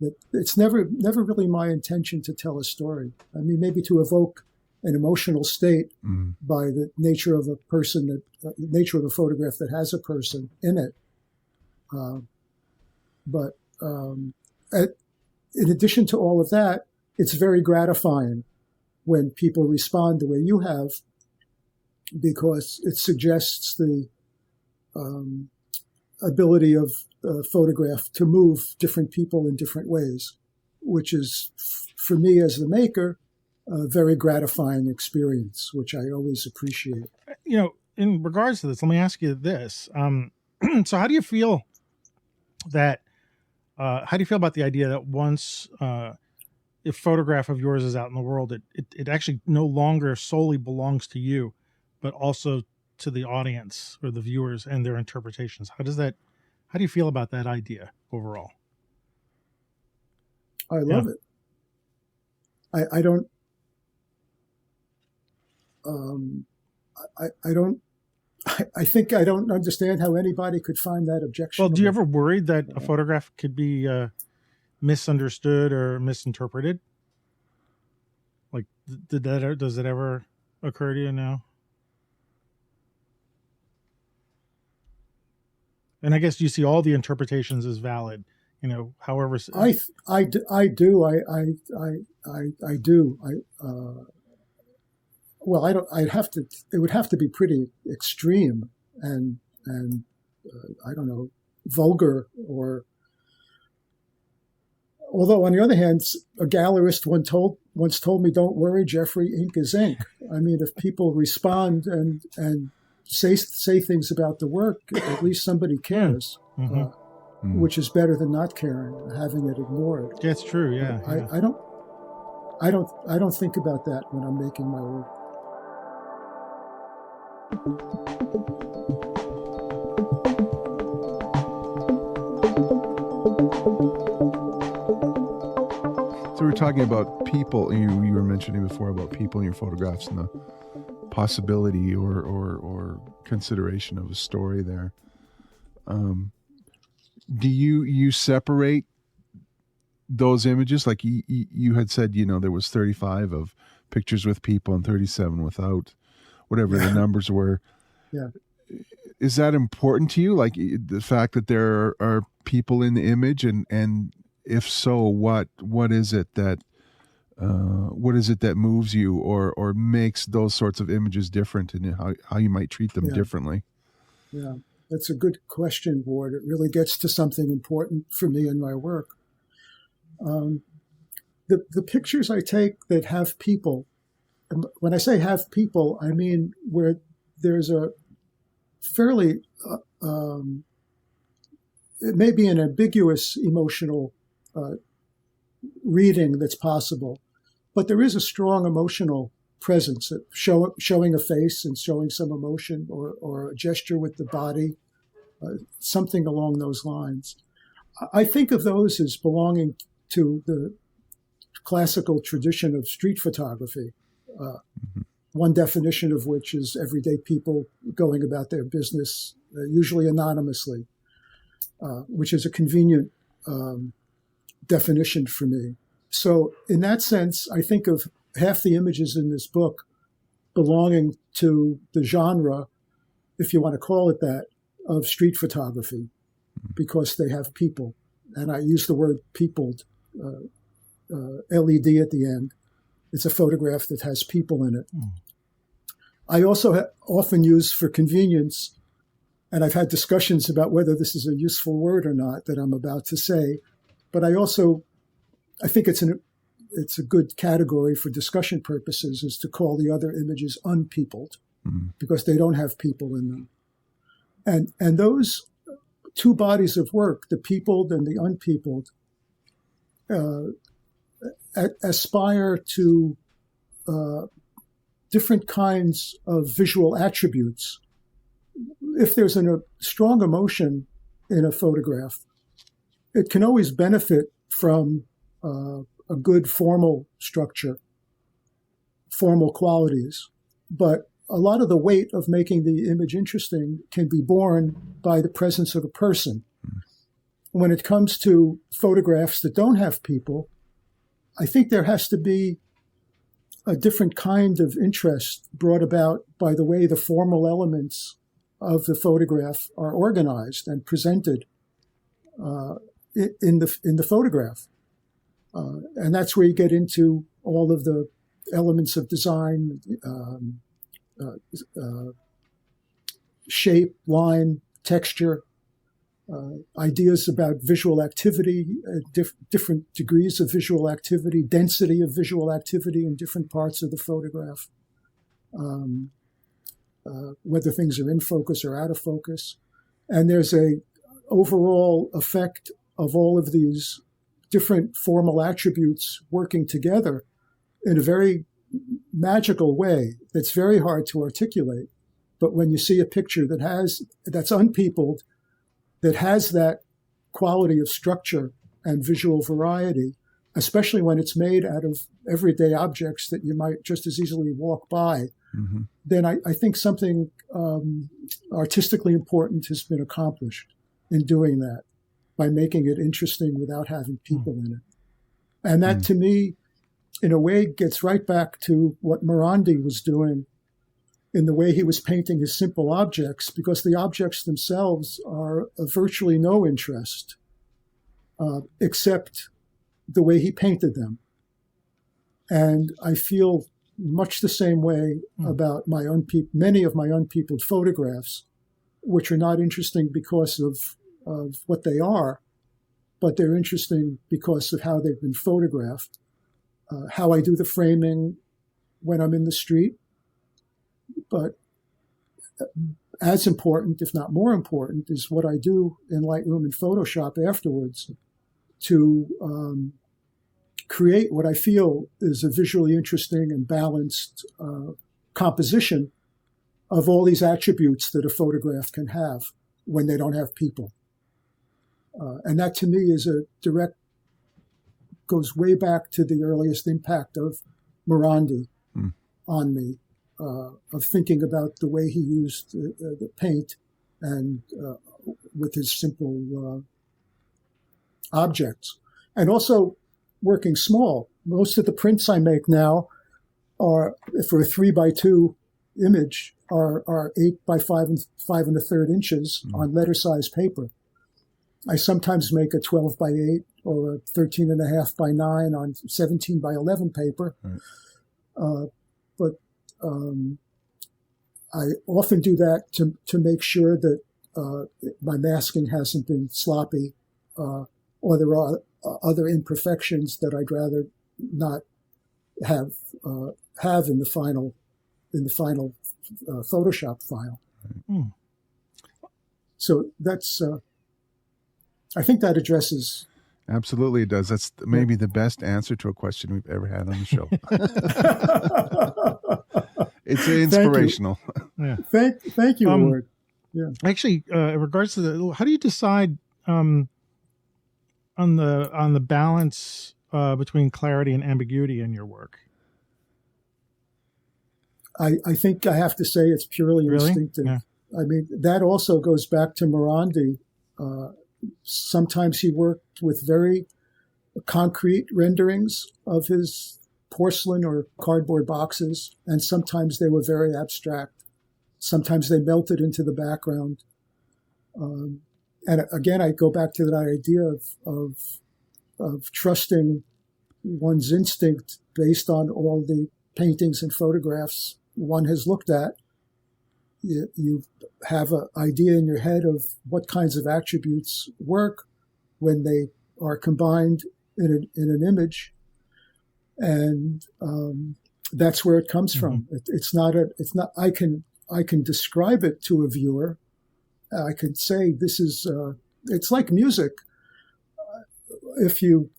that it's never really my intention to tell a story. I mean, maybe to evoke an emotional state by the nature of a person, nature of a photograph that has a person in it. But in addition to all of that, it's very gratifying when people respond the way you have, because it suggests the ability of a photograph to move different people in different ways, which is, for me as the maker, a very gratifying experience, which I always appreciate. In regards to this, let me ask you this. So how do you feel about the idea that once if photograph of yours is out in the world, it actually no longer solely belongs to you, but also to the audience or the viewers and their interpretations? How do you feel about that idea overall? I love it. I don't, I think I don't understand how anybody could find that objectionable. Well, do you ever worry that a photograph could be misunderstood or misinterpreted? Like, does it ever occur to you now? And I guess you see all the interpretations as valid, however. I do. I do. Well, I don't. It would have to be pretty extreme and I don't know, vulgar, or. Although on the other hand, a gallerist once told me, "Don't worry, Jeffrey, ink is ink." I mean, if people respond and say things about the work, at least somebody cares, which is better than not caring, having it ignored. That's true. Yeah. I don't think about that when I'm making my work. So we're talking about people. You were mentioning before about people in your photographs and the possibility or consideration of a story there. Do you separate those images? Like you had said, there was 35 of pictures with people and 37 without, whatever the numbers were. Yeah. Is that important to you? Like the fact that there are people in the image, and if so, what is it that moves you or makes those sorts of images different, and how you might treat them differently? Yeah, that's a good question, Ward. It really gets to something important for me in my work. The pictures I take that have people, and when I say have people, I mean where there's a fairly, it may be an ambiguous emotional reading that's possible, but there is a strong emotional presence, showing a face and showing some emotion, or a gesture with the body, something along those lines. I think of those as belonging to the classical tradition of street photography. one definition of which is everyday people going about their business, usually anonymously, which is a convenient definition for me. So in that sense, I think of half the images in this book belonging to the genre, if you want to call it that, of street photography, because they have people. And I use the word peopled, LED at the end. It's a photograph that has people in it. I also often use, for convenience, and I've had discussions about whether this is a useful word or not that I'm about to say, but I think it's a good category for discussion purposes, is to call the other images unpeopled, because they don't have people in them. And those two bodies of work, the peopled and the unpeopled, aspire to different kinds of visual attributes. If there's a strong emotion in a photograph, it can always benefit from a good formal structure, formal qualities. But a lot of the weight of making the image interesting can be borne by the presence of a person. When it comes to photographs that don't have people, I think there has to be a different kind of interest brought about by the way the formal elements of the photograph are organized and presented in the photograph. And that's where you get into all of the elements of design, shape, line, texture, ideas about visual activity, different degrees of visual activity, density of visual activity in different parts of the photograph, whether things are in focus or out of focus. And there's a overall effect of all of these different formal attributes working together in a very magical way that's very hard to articulate. But when you see a picture that's unpeopled, that has that quality of structure and visual variety, especially when it's made out of everyday objects that you might just as easily walk by, then I think something artistically important has been accomplished in doing that, by making it interesting without having people in it. And that, to me, in a way, gets right back to what Morandi was doing in the way he was painting his simple objects, because the objects themselves are of virtually no interest, except the way he painted them. And I feel much the same way about many of my unpeopled photographs, which are not interesting because of what they are, but they're interesting because of how they've been photographed, how I do the framing when I'm in the street. But as important, if not more important, is what I do in Lightroom and Photoshop afterwards to create what I feel is a visually interesting and balanced composition of all these attributes that a photograph can have when they don't have people. And that, to me, is goes way back to the earliest impact of Morandi on me, of thinking about the way he used the paint and with his simple objects. And also working small. Most of the prints I make now are, for a 3x2 image, are 8 by 5 5 1/3 on letter-size paper. I sometimes make a 12 by 8 or a 13.5 by 9 on 17 by 11 paper. But I often do that to make sure that my masking hasn't been sloppy, or there are other imperfections that I'd rather not have in the final Photoshop file. So that's I think that addresses. Absolutely, it does. That's maybe the best answer to a question we've ever had on the show. It's inspirational. Thank you, Ward. Yeah. Actually, in regards to how do you decide on the balance between clarity and ambiguity in your work? I think I have to say it's purely instinctive. Yeah. I mean, that also goes back to Morandi. Sometimes he worked with very concrete renderings of his porcelain or cardboard boxes, and sometimes they were very abstract. Sometimes they melted into the background. And again, I go back to that idea of trusting one's instinct based on all the paintings and photographs one has looked at. You have an idea in your head of what kinds of attributes work when they are combined in an image, and that's where it comes from. It's not. I can describe it to a viewer. I can say this is. It's like music. If you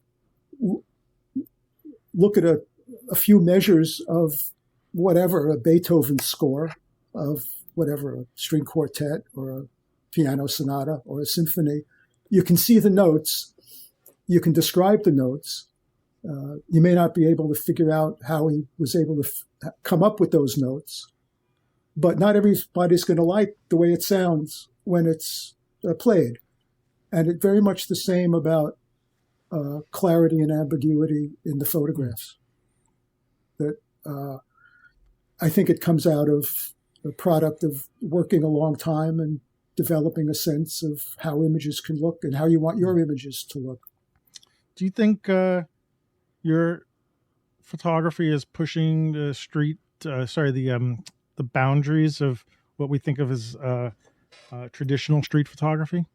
look at a few measures of whatever, a Beethoven score of whatever, a string quartet or a piano sonata or a symphony, you can see the notes. You can describe the notes. You may not be able to figure out how he was able to come up with those notes, but not everybody's going to like the way it sounds when it's played. And it's very much the same about clarity and ambiguity in the photographs. That I think it comes out of the product of working a long time and developing a sense of how images can look and how you want your images to look. Do you think your photography is pushing the boundaries of what we think of as traditional street photography?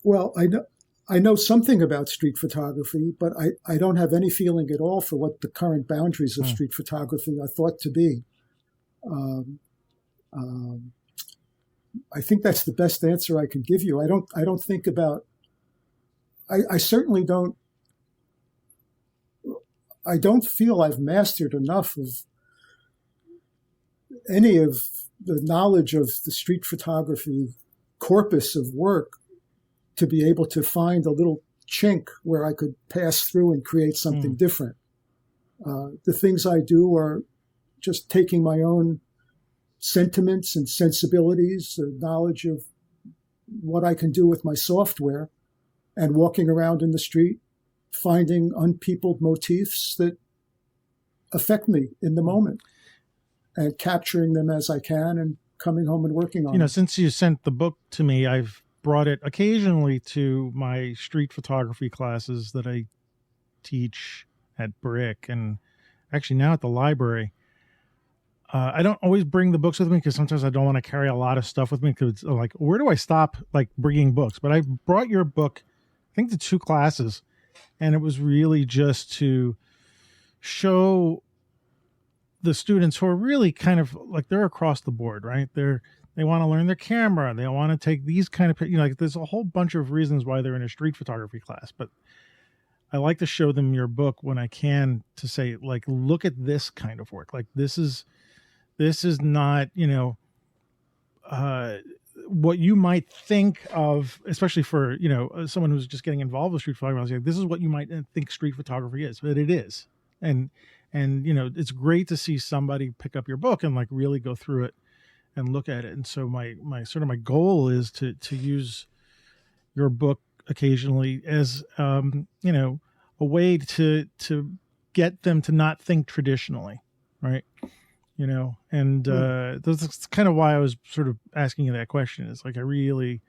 Well, I know something about street photography, but I don't have any feeling at all for what the current boundaries of street photography are thought to be. I think that's the best answer I can give you. I don't think about. I certainly don't. I don't feel I've mastered enough of any of the knowledge of the street photography corpus of work to be able to find a little chink where I could pass through and create something different. The things I do are just taking my own sentiments and sensibilities, the knowledge of what I can do with my software, and walking around in the street, finding unpeopled motifs that affect me in the moment and capturing them as I can and coming home and working on it. Since you sent the book to me, I've brought it occasionally to my street photography classes that I teach at Brick and actually now at the library. I don't always bring the books with me because sometimes I don't want to carry a lot of stuff with me because it's like, where do I stop like bringing books? But I brought your book, I think, to 2 classes, and it was really just to show the students who are really kind of like they're across the board, right? They want to learn their camera. They want to take these kind of, like there's a whole bunch of reasons why they're in a street photography class, but I like to show them your book when I can to say, like, look at this kind of work. Like this is not, what you might think of, especially for, someone who's just getting involved with street photography. Like, this is what you might think street photography is, but it is. And it's great to see somebody pick up your book and like really go through it and look at it. And so my goal is to use your book occasionally as, a way to get them to not think traditionally. Right. That's kind of why I was sort of asking you that question. Is like, I really,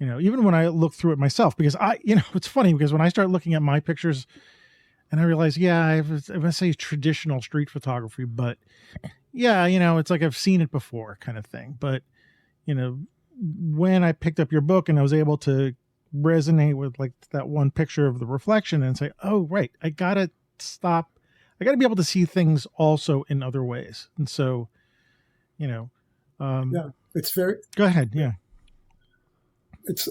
even when I look through it myself, because it's funny because when I start looking at my pictures and I realize, I say traditional street photography, but it's like I've seen it before kind of thing. But, when I picked up your book and I was able to resonate with like that one picture of the reflection and say, oh, right, I got to stop. I got to be able to see things also in other ways. And so, it's very, go ahead. Yeah. It's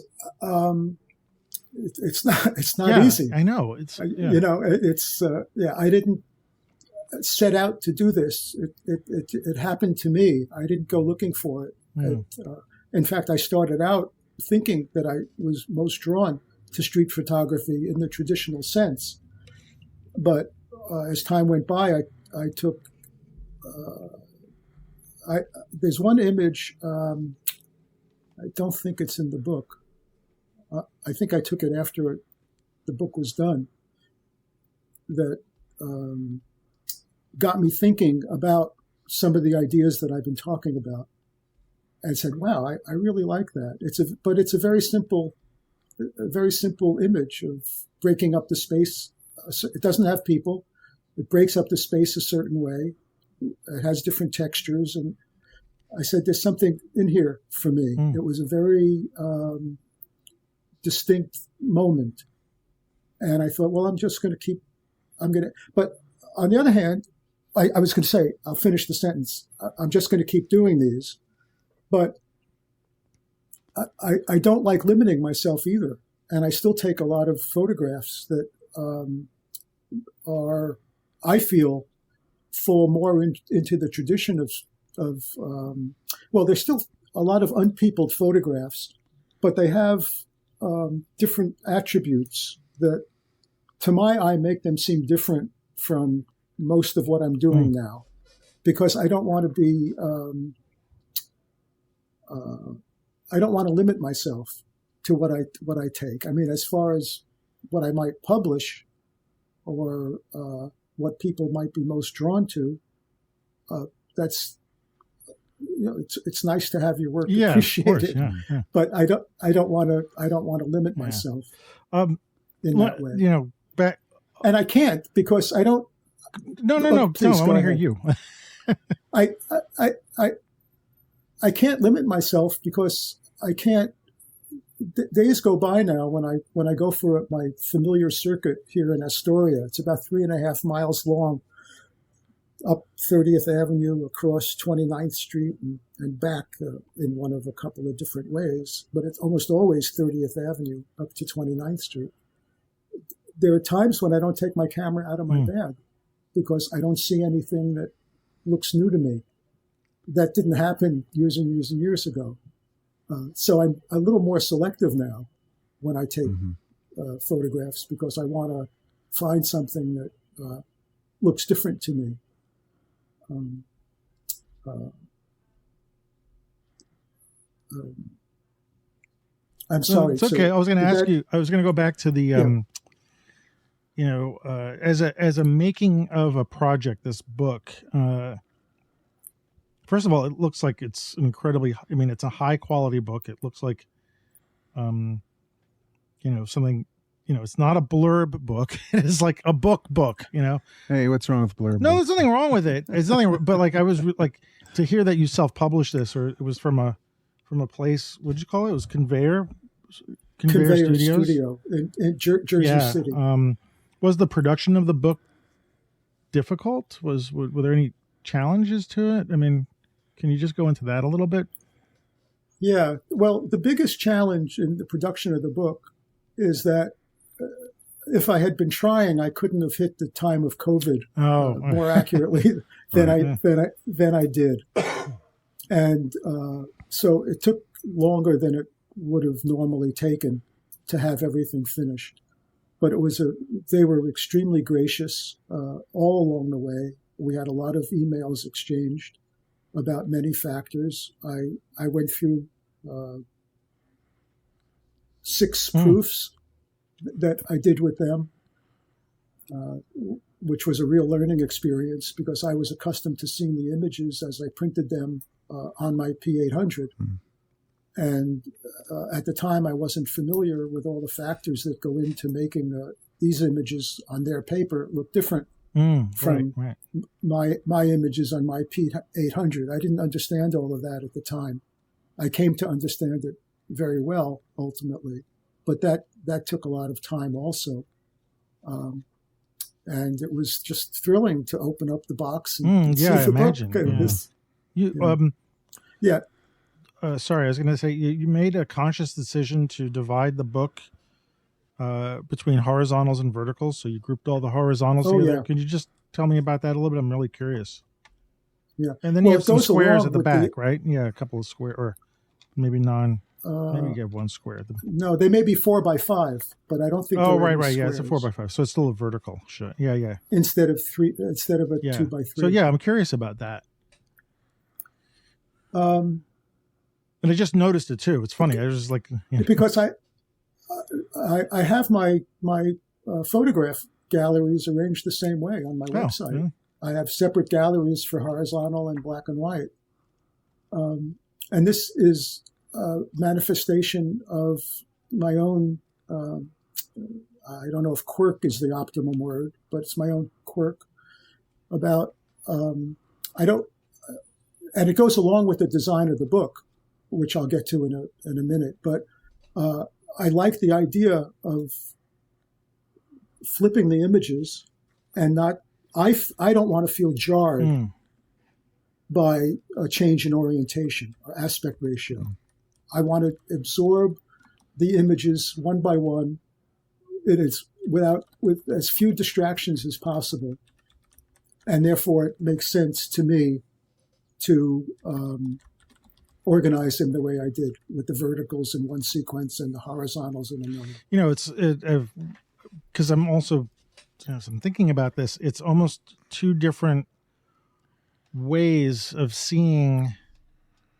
not easy. I know it's, I didn't set out to do this. It happened to me. I didn't go looking for it. In fact, I started out thinking that I was most drawn to street photography in the traditional sense. But as time went by, I took. There's one image. I don't think it's in the book. I think I took it after the book was done. That got me thinking about some of the ideas that I've been talking about, and said, "Wow, I really like that." But it's a very simple image of breaking up the space. It doesn't have people. It breaks up the space a certain way. It has different textures, and I said, "There's something in here for me." It was a very distinct moment, and I thought, "Well, I'm going to." But on the other hand, I was going to say, I'll finish the sentence. I'm just going to keep doing these, but I don't like limiting myself either, and I still take a lot of photographs that are, I feel, fall more into the tradition of well, there's still a lot of unpeopled photographs, but they have different attributes that, to my eye, make them seem different from most of what I'm doing now, because I don't want to be, I don't want to limit myself to what I take. I mean, as far as what I might publish or what people might be most drawn to, that's, it's nice to have your work appreciated, but I don't want to limit myself in that way. Back, and I can't, because I don't. No. I want to hear you. I can't limit myself, because I can't. Days go by now when I go for my familiar circuit here in Astoria. It's about 3.5 miles long, up 30th Avenue, across 29th Street, and back in one of a couple of different ways. But it's almost always 30th Avenue up to 29th Street. There are times when I don't take my camera out of my bag, because I don't see anything that looks new to me. That didn't happen years and years and years ago. So I'm a little more selective now when I take photographs, because I want to find something that looks different to me. I'm sorry. It's okay. I was going to ask you. I was going to go back to the, as a making of a project, this book. First of all, it looks like it's incredibly. I mean, it's a high quality book. It looks like, something. It's not a blurb book. It is like a book. Hey, what's wrong with blurb? No, there's nothing wrong with it. It's nothing. But like, I was like, to hear that you self-published this, or it was from a place. What did you call it? It was Conveyor Studio in Jersey City. Was the production of the book difficult? Were there any challenges to it? I mean, can you just go into that a little bit? Yeah. Well, the biggest challenge in the production of the book is that if I had been trying, I couldn't have hit the time of COVID more accurately than I did, and so it took longer than it would have normally taken to have everything finished. But they were extremely gracious all along the way. We had a lot of emails exchanged about many factors. I went through 6 proofs that I did with them, which was a real learning experience, because I was accustomed to seeing the images as I printed them on my P800. And at the time, I wasn't familiar with all the factors that go into making these images on their paper look different from my images on my P800. I didn't understand all of that at the time. I came to understand it very well ultimately, but that took a lot of time also. And it was just thrilling to open up the box and see the book. Sorry, I was going to say, you made a conscious decision to divide the book between horizontals and verticals. So you grouped all the horizontals together. Can you just tell me about that a little bit? I'm really curious. Yeah. And then you have some squares at the back, right? Yeah, a couple of square, or maybe non. Maybe you have one square. No, they may be 4 by 5, but I don't think. Oh, right. Yeah, it's a 4 by 5, so it's still a vertical shot. Yeah. Instead of a 2 by 3. So yeah, I'm curious about that. And I just noticed it too. It's funny. I was just like, because I have my photograph galleries arranged the same way on my website. Yeah. I have separate galleries for horizontal and black and white. And this is a manifestation of my own, I don't know if quirk is the optimum word, but it's my own quirk about, and it goes along with the design of the book, which I'll get to in a minute. But I like the idea of flipping the images and not, I don't want to feel jarred by a change in orientation or aspect ratio. I want to absorb the images one by one. It is with as few distractions as possible. And therefore it makes sense to me to organize them the way I did, with the verticals in one sequence and the horizontals in another. It's because I'm also, as I'm thinking about this, it's almost two different ways of seeing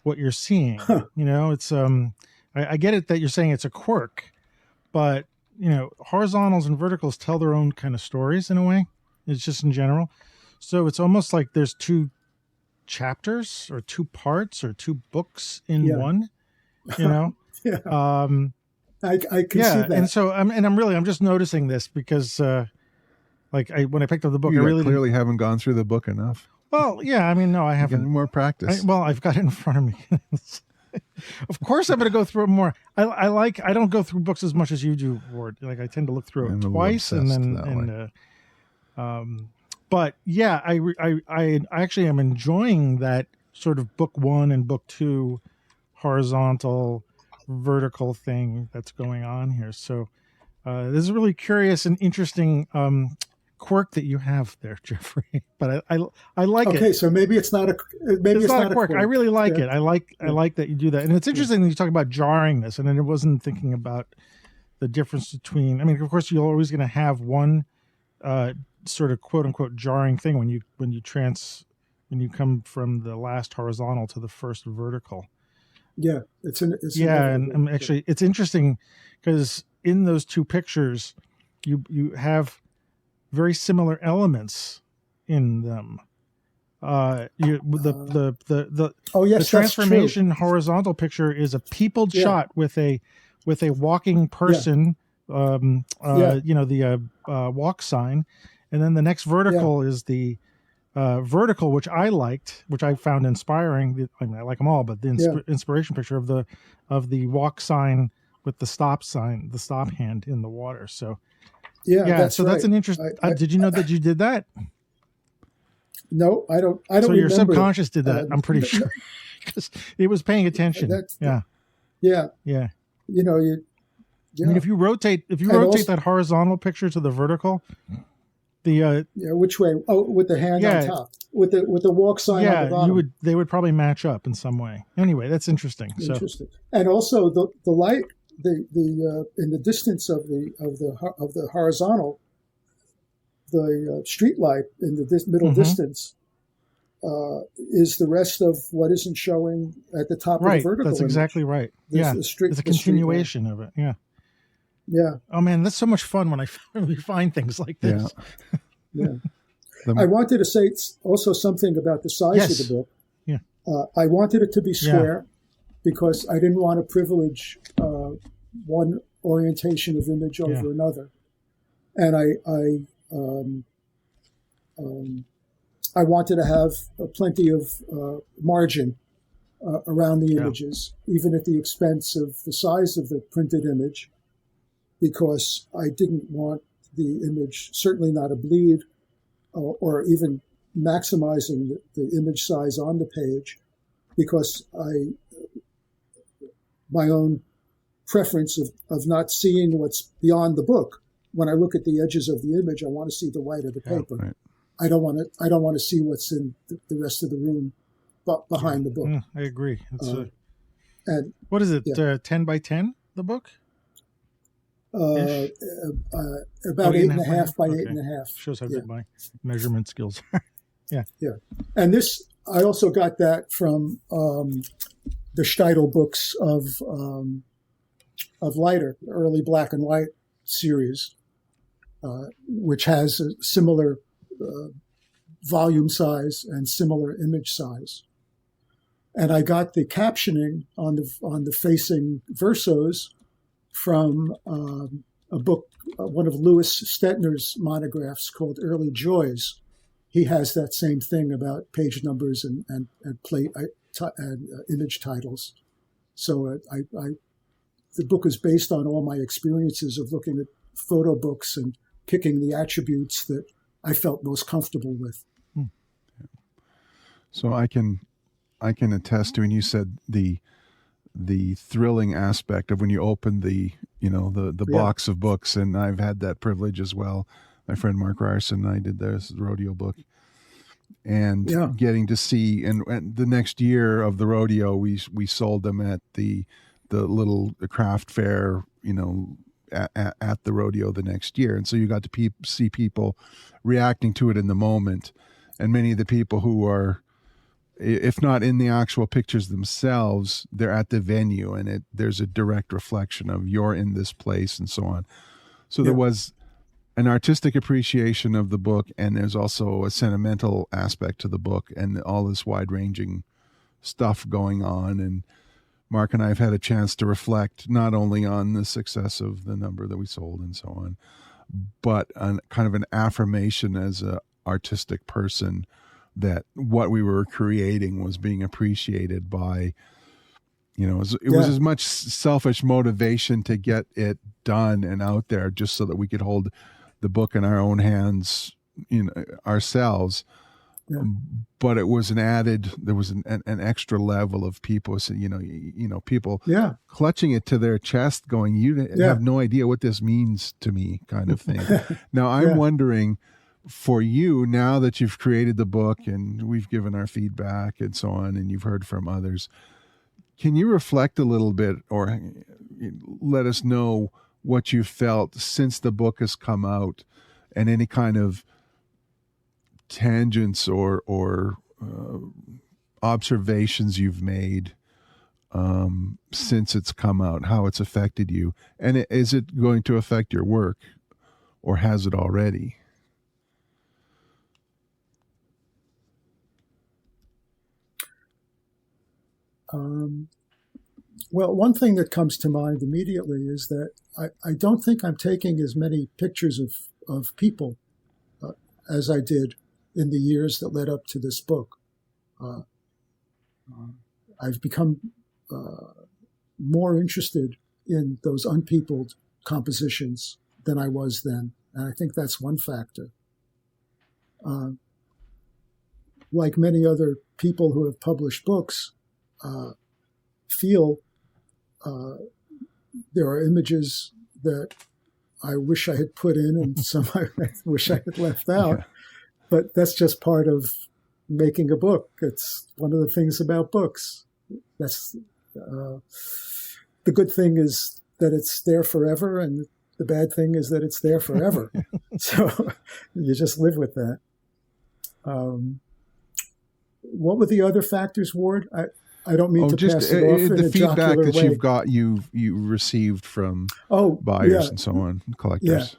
what you're seeing. It's I get it that you're saying it's a quirk, but horizontals and verticals tell their own kind of stories in a way. It's just in general. So it's almost like there's two chapters or two parts or two books in one, Yeah. I can see that. And so I'm just noticing this because when I picked up the book, you I really clearly haven't gone through the book enough. Well, yeah, no, I haven't. More practice. I've got it in front of me. Of course, I'm going to go through it more. I don't go through books as much as you do, Ward. Like I tend to look through it twice, and then but yeah, I actually am enjoying that sort of book one and book two horizontal vertical thing that's going on here. So this is really curious and interesting quirk that you have there, Jeffrey. But I like it. Okay, so maybe it's not a quirk. I really like it. I like that you do that. And it's interesting that you talk about jarringness, and I wasn't thinking about the difference between. I mean, of course, you're always going to have one sort of quote unquote jarring thing when you come from the last horizontal to the first vertical. Yeah, and actually it's interesting because in those two pictures, you have very similar elements in them. The transformation horizontal picture is a peopled shot with a walking person. The walk sign, and then the next vertical is the vertical, which I liked, which I found inspiring. I mean, I like them all, but the inspiration picture of the walk sign with the stop sign, the stop hand in the water. So that's an interesting. Did you know that you did that? No, I don't. So your subconscious did that. I'm pretty sure because it was paying attention. Yeah. I mean, if you rotate that horizontal picture to the vertical, which way? Oh, with the hand on top, with the walk sign on the bottom. They would probably match up in some way. Anyway, that's interesting. Interesting. And also the light, the in the distance of the horizontal, the street light in the middle distance is the rest of what isn't showing at the top of the vertical. That's exactly right. It's a continuation of it. Yeah. Yeah. Oh man, that's so much fun when I finally find things like this. Yeah. I wanted to say also something about the size of the book. Yeah. I wanted it to be square because I didn't want to privilege one orientation of image over another, and I wanted to have plenty of margin around the images, even at the expense of the size of the printed image, because I didn't want the image, certainly not a bleed, or even maximizing the image size on the page, because my own preference of not seeing what's beyond the book. When I look at the edges of the image, I want to see the white of the paper. Right. I don't want to see what's in the rest of the room behind the book. I agree. And what is it? yeah. 10 by 10, the book? About Oh, 8.5 by okay. 8.5. Shows how good my measurement skills are. Yeah. Yeah. And this, I also got that from the Steidl books of Lighter, the early black and white series, which has a similar volume size and similar image size. And I got the captioning on the facing versos from a book, one of Louis Stetner's monographs called Early Joys. He has that same thing about page numbers and image titles. So the book is based on all my experiences of looking at photo books and picking the attributes that I felt most comfortable with. So I can attest to, and you said the thrilling aspect of when you open the box of books, and I've had that privilege as well. My friend Mark Ryerson and I did this rodeo book, and getting to see, and the next year of the rodeo, we sold them at the little craft fair, at the rodeo the next year. And so you got to see people reacting to it in the moment. And many of the people who are, if not in the actual pictures themselves, they're at the venue, and there's a direct reflection of you're in this place and so on. So there was an artistic appreciation of the book, and there's also a sentimental aspect to the book and all this wide-ranging stuff going on. And Mark and I have had a chance to reflect not only on the success of the number that we sold and so on, but on kind of an affirmation as an artistic person that what we were creating was being appreciated by, it was as much selfish motivation to get it done and out there just so that we could hold the book in our own hands, ourselves. Yeah. But it was there was an extra level of people, people clutching it to their chest going, you have no idea what this means to me, kind of thing. Now I'm wondering, for you, now that you've created the book and we've given our feedback and so on, and you've heard from others, can you reflect a little bit or let us know what you felt since the book has come out, and any kind of tangents or observations you've made since it's come out, how it's affected you, and is it going to affect your work, or has it already? Well, one thing that comes to mind immediately is that I don't think I'm taking as many pictures of people as I did in the years that led up to this book. I've become more interested in those unpeopled compositions than I was then, and I think that's one factor. Like many other people who have published books, feel there are images that I wish I had put in and some I wish I had left out. Yeah. But that's just part of making a book. It's one of the things about books. That's the good thing is that it's there forever, and the bad thing is that it's there forever. So you just live with that. What were the other factors, Ward? I don't mean to pass it off in a feedback that way. you received from buyers and so on, collectors. Yeah.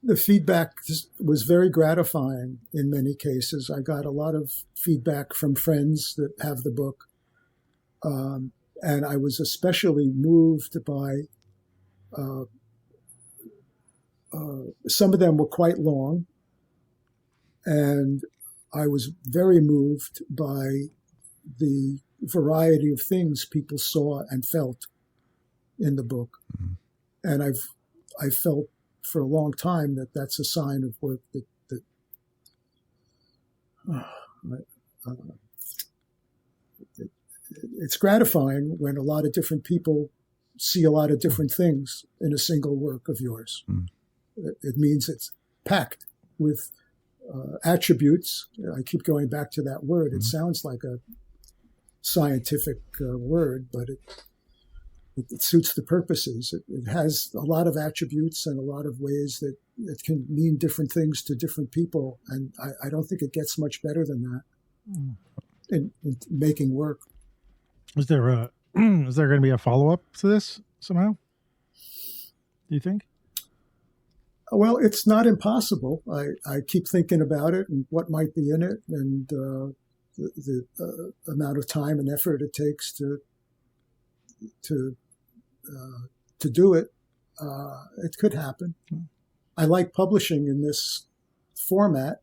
The feedback was very gratifying in many cases. I got a lot of feedback from friends that have the book. And I was especially moved by, some of them were quite long. And I was very moved by the variety of things people saw and felt in the book. Mm-hmm. And I felt for a long time that that's a sign of work that it's gratifying when a lot of different people see a lot of different things in a single work of yours. Mm. It means it's packed with attributes. I keep going back to that word. It sounds like a scientific word, but it suits the purposes. It has a lot of attributes and a lot of ways that it can mean different things to different people. And I don't think it gets much better than that in making work. Is there going to be a follow-up to this somehow? Do you think? Well, it's not impossible. I keep thinking about it and what might be in it, and the amount of time and effort it takes to do it. It could happen. I like publishing in this format.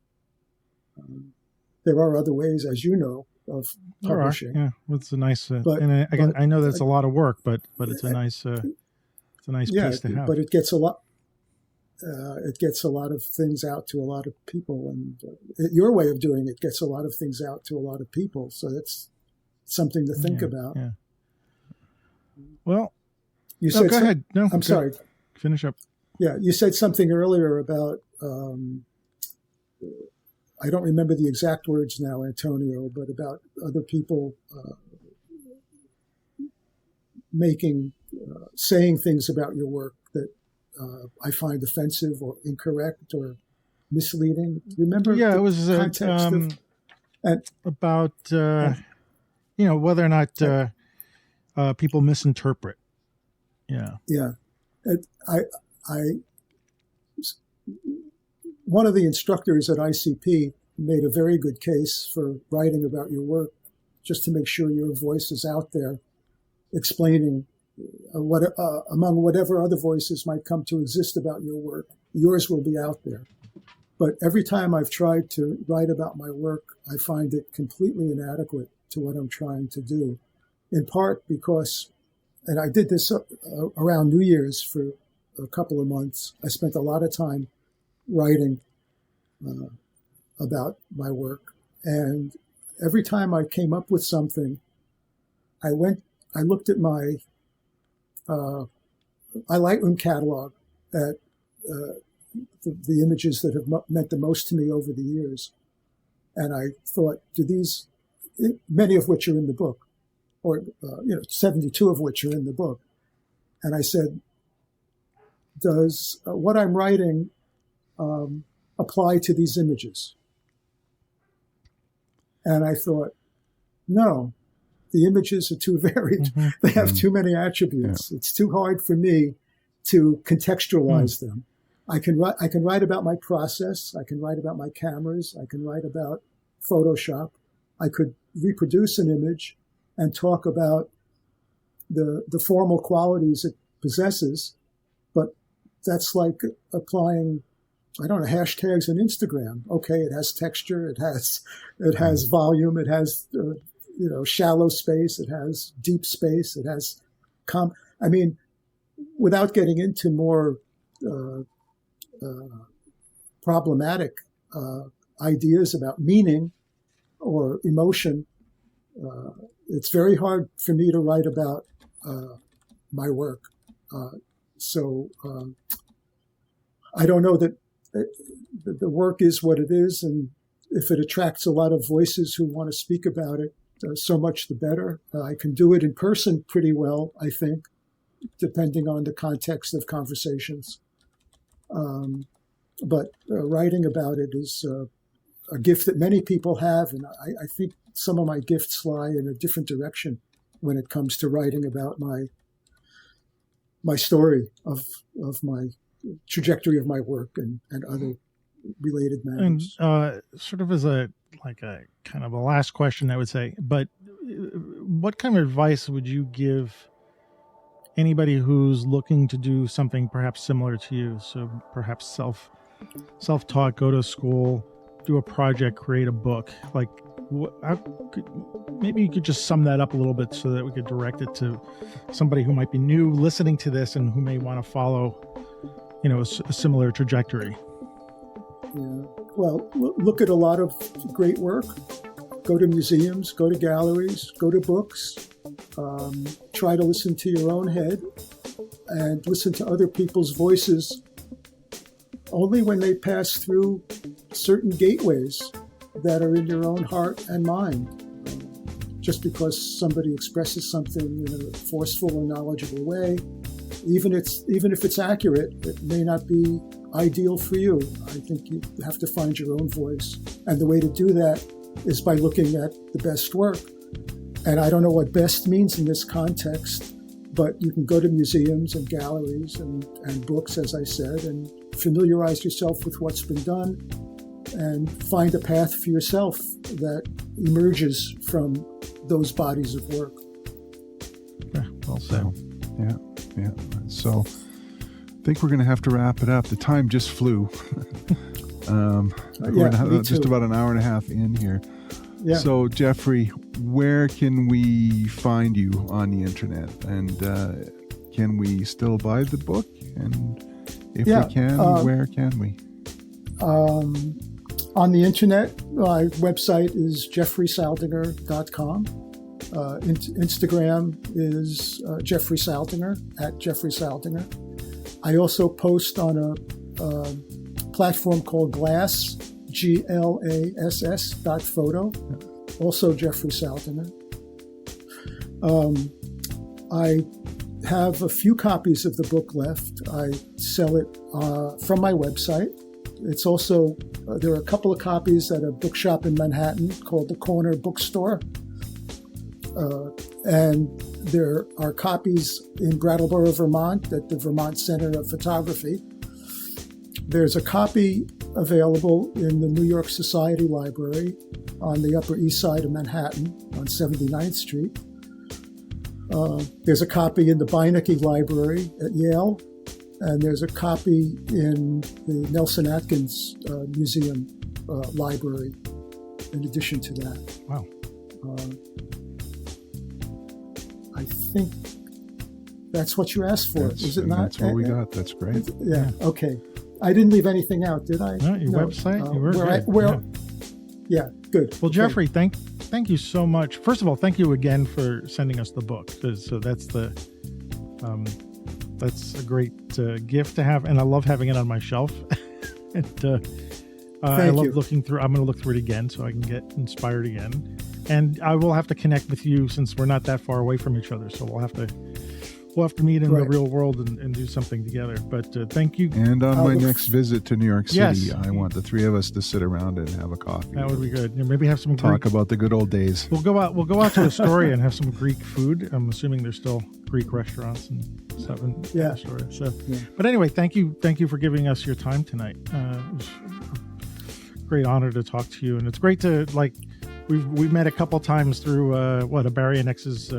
There are other ways, as you know, of publishing. Yeah, it's a nice. And I know that's a lot of work, but it's a nice. It's a nice piece to have. But it gets a lot. It gets a lot of things out to a lot of people, and your way of doing it gets a lot of things out to a lot of people. So that's something to think about. Yeah. Well, you said. Go ahead. No, I'm sorry. Finish up. Yeah, you said something earlier about. I don't remember the exact words now, Antonio, but about other people saying things about your work that I find offensive or incorrect or misleading. Remember? Yeah, it was context about whether or not people misinterpret. Yeah. Yeah. One of the instructors at ICP made a very good case for writing about your work, just to make sure your voice is out there, explaining among whatever other voices might come to exist about your work, yours will be out there. But every time I've tried to write about my work, I find it completely inadequate to what I'm trying to do, in part because, and I did this around New Year's for a couple of months. I spent a lot of time writing about my work. And every time I came up with something, I looked at my Lightroom catalog at the images that have meant the most to me over the years. And I thought, many of which are in the book, or 72 of which are in the book. And I said, does what I'm writing apply to these images? And I thought, no, the images are too varied. Mm-hmm. They have too many attributes. Yeah. It's too hard for me to contextualize them. I can write about my process. I can write about my cameras. I can write about Photoshop. I could reproduce an image and talk about the formal qualities it possesses, but that's like applying, I don't know, hashtags on Instagram. Okay, it has texture, it has volume, it has shallow space, it has deep space, it has without getting into more problematic ideas about meaning or emotion, it's very hard for me to write about my work. So I don't know that the work is what it is, and if it attracts a lot of voices who want to speak about it, so much the better. I can do it in person pretty well, I think, depending on the context of conversations. But writing about it is a gift that many people have, and I think some of my gifts lie in a different direction when it comes to writing about my story of my trajectory of my work and other related matters. And sort of as a kind of a last question, I would say, but what kind of advice would you give anybody who's looking to do something perhaps similar to you? So perhaps self-taught, go to school, do a project, create a book. Maybe you could just sum that up a little bit so that we could direct it to somebody who might be new listening to this and who may want to follow, a similar trajectory. Yeah. Well, look at a lot of great work. Go to museums, go to galleries, go to books. Try to listen to your own head and listen to other people's voices only when they pass through certain gateways that are in your own heart and mind. just because somebody expresses something in a forceful or knowledgeable way, even if it's accurate, it may not be ideal for you. I think you have to find your own voice. And the way to do that is by looking at the best work. And I don't know what best means in this context, but you can go to museums and galleries and books, as I said, and familiarize yourself with what's been done and find a path for yourself that emerges from those bodies of work. Yeah, well said. Yeah. So I think we're going to have to wrap it up. The time just flew. We're just about an hour and a half in here. Yeah. So, Jeffrey, where can we find you on the internet? And can we still buy the book? And if we can, where can we? On the internet, my website is jeffreysaldinger.com. Instagram is Jeffrey Saldinger, at Jeffrey Saldinger. I also post on a platform called Glass, GLASS.photo, also Jeffrey Saldinger. I have a few copies of the book left. I sell it from my website. It's also, there are a couple of copies at a bookshop in Manhattan called the Corner Bookstore. And there are copies in Brattleboro, Vermont at the Vermont Center of Photography. There's a copy available in the New York Society Library on the Upper East Side of Manhattan on 79th Street. There's a copy in the Beinecke Library at Yale, and there's a copy in the Nelson Atkins Museum library in addition to that. Wow. I think that's what you asked for, is it not? That's what we got. That's great. Yeah, okay. I didn't leave anything out, did I? No, your website. You were good. Yeah, good. Well, Jeffrey, thank you so much. First of all, thank you again for sending us the book. So that's a great gift to have, and I love having it on my shelf. And I love looking through. I'm going to look through it again so I can get inspired again. And I will have to connect with you since we're not that far away from each other. So we'll have to meet in the real world and do something together. But thank you. And on my next visit to New York City, I want the three of us to sit around and have a coffee. That would be good. And maybe have some talk about the good old days. We'll go out to Astoria and have some Greek food. I'm assuming there's still Greek restaurants and stuff in Astoria. So, but anyway, thank you for giving us your time tonight. It was a great honor to talk to you, and it's great to We've met a couple times through a Barry and X's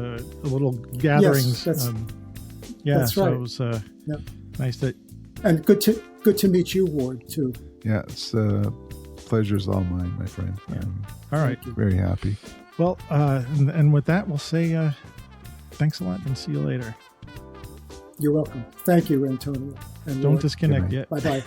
little gatherings. Yes, that's right. So it was nice that, and good to meet you, Ward, too. Yeah, it's pleasure's all mine, my friend. Yeah. All right, very happy. Well, and with that, we'll say thanks a lot and see you later. You're welcome. Thank you, Antonio. And don't disconnect yet. Bye-bye.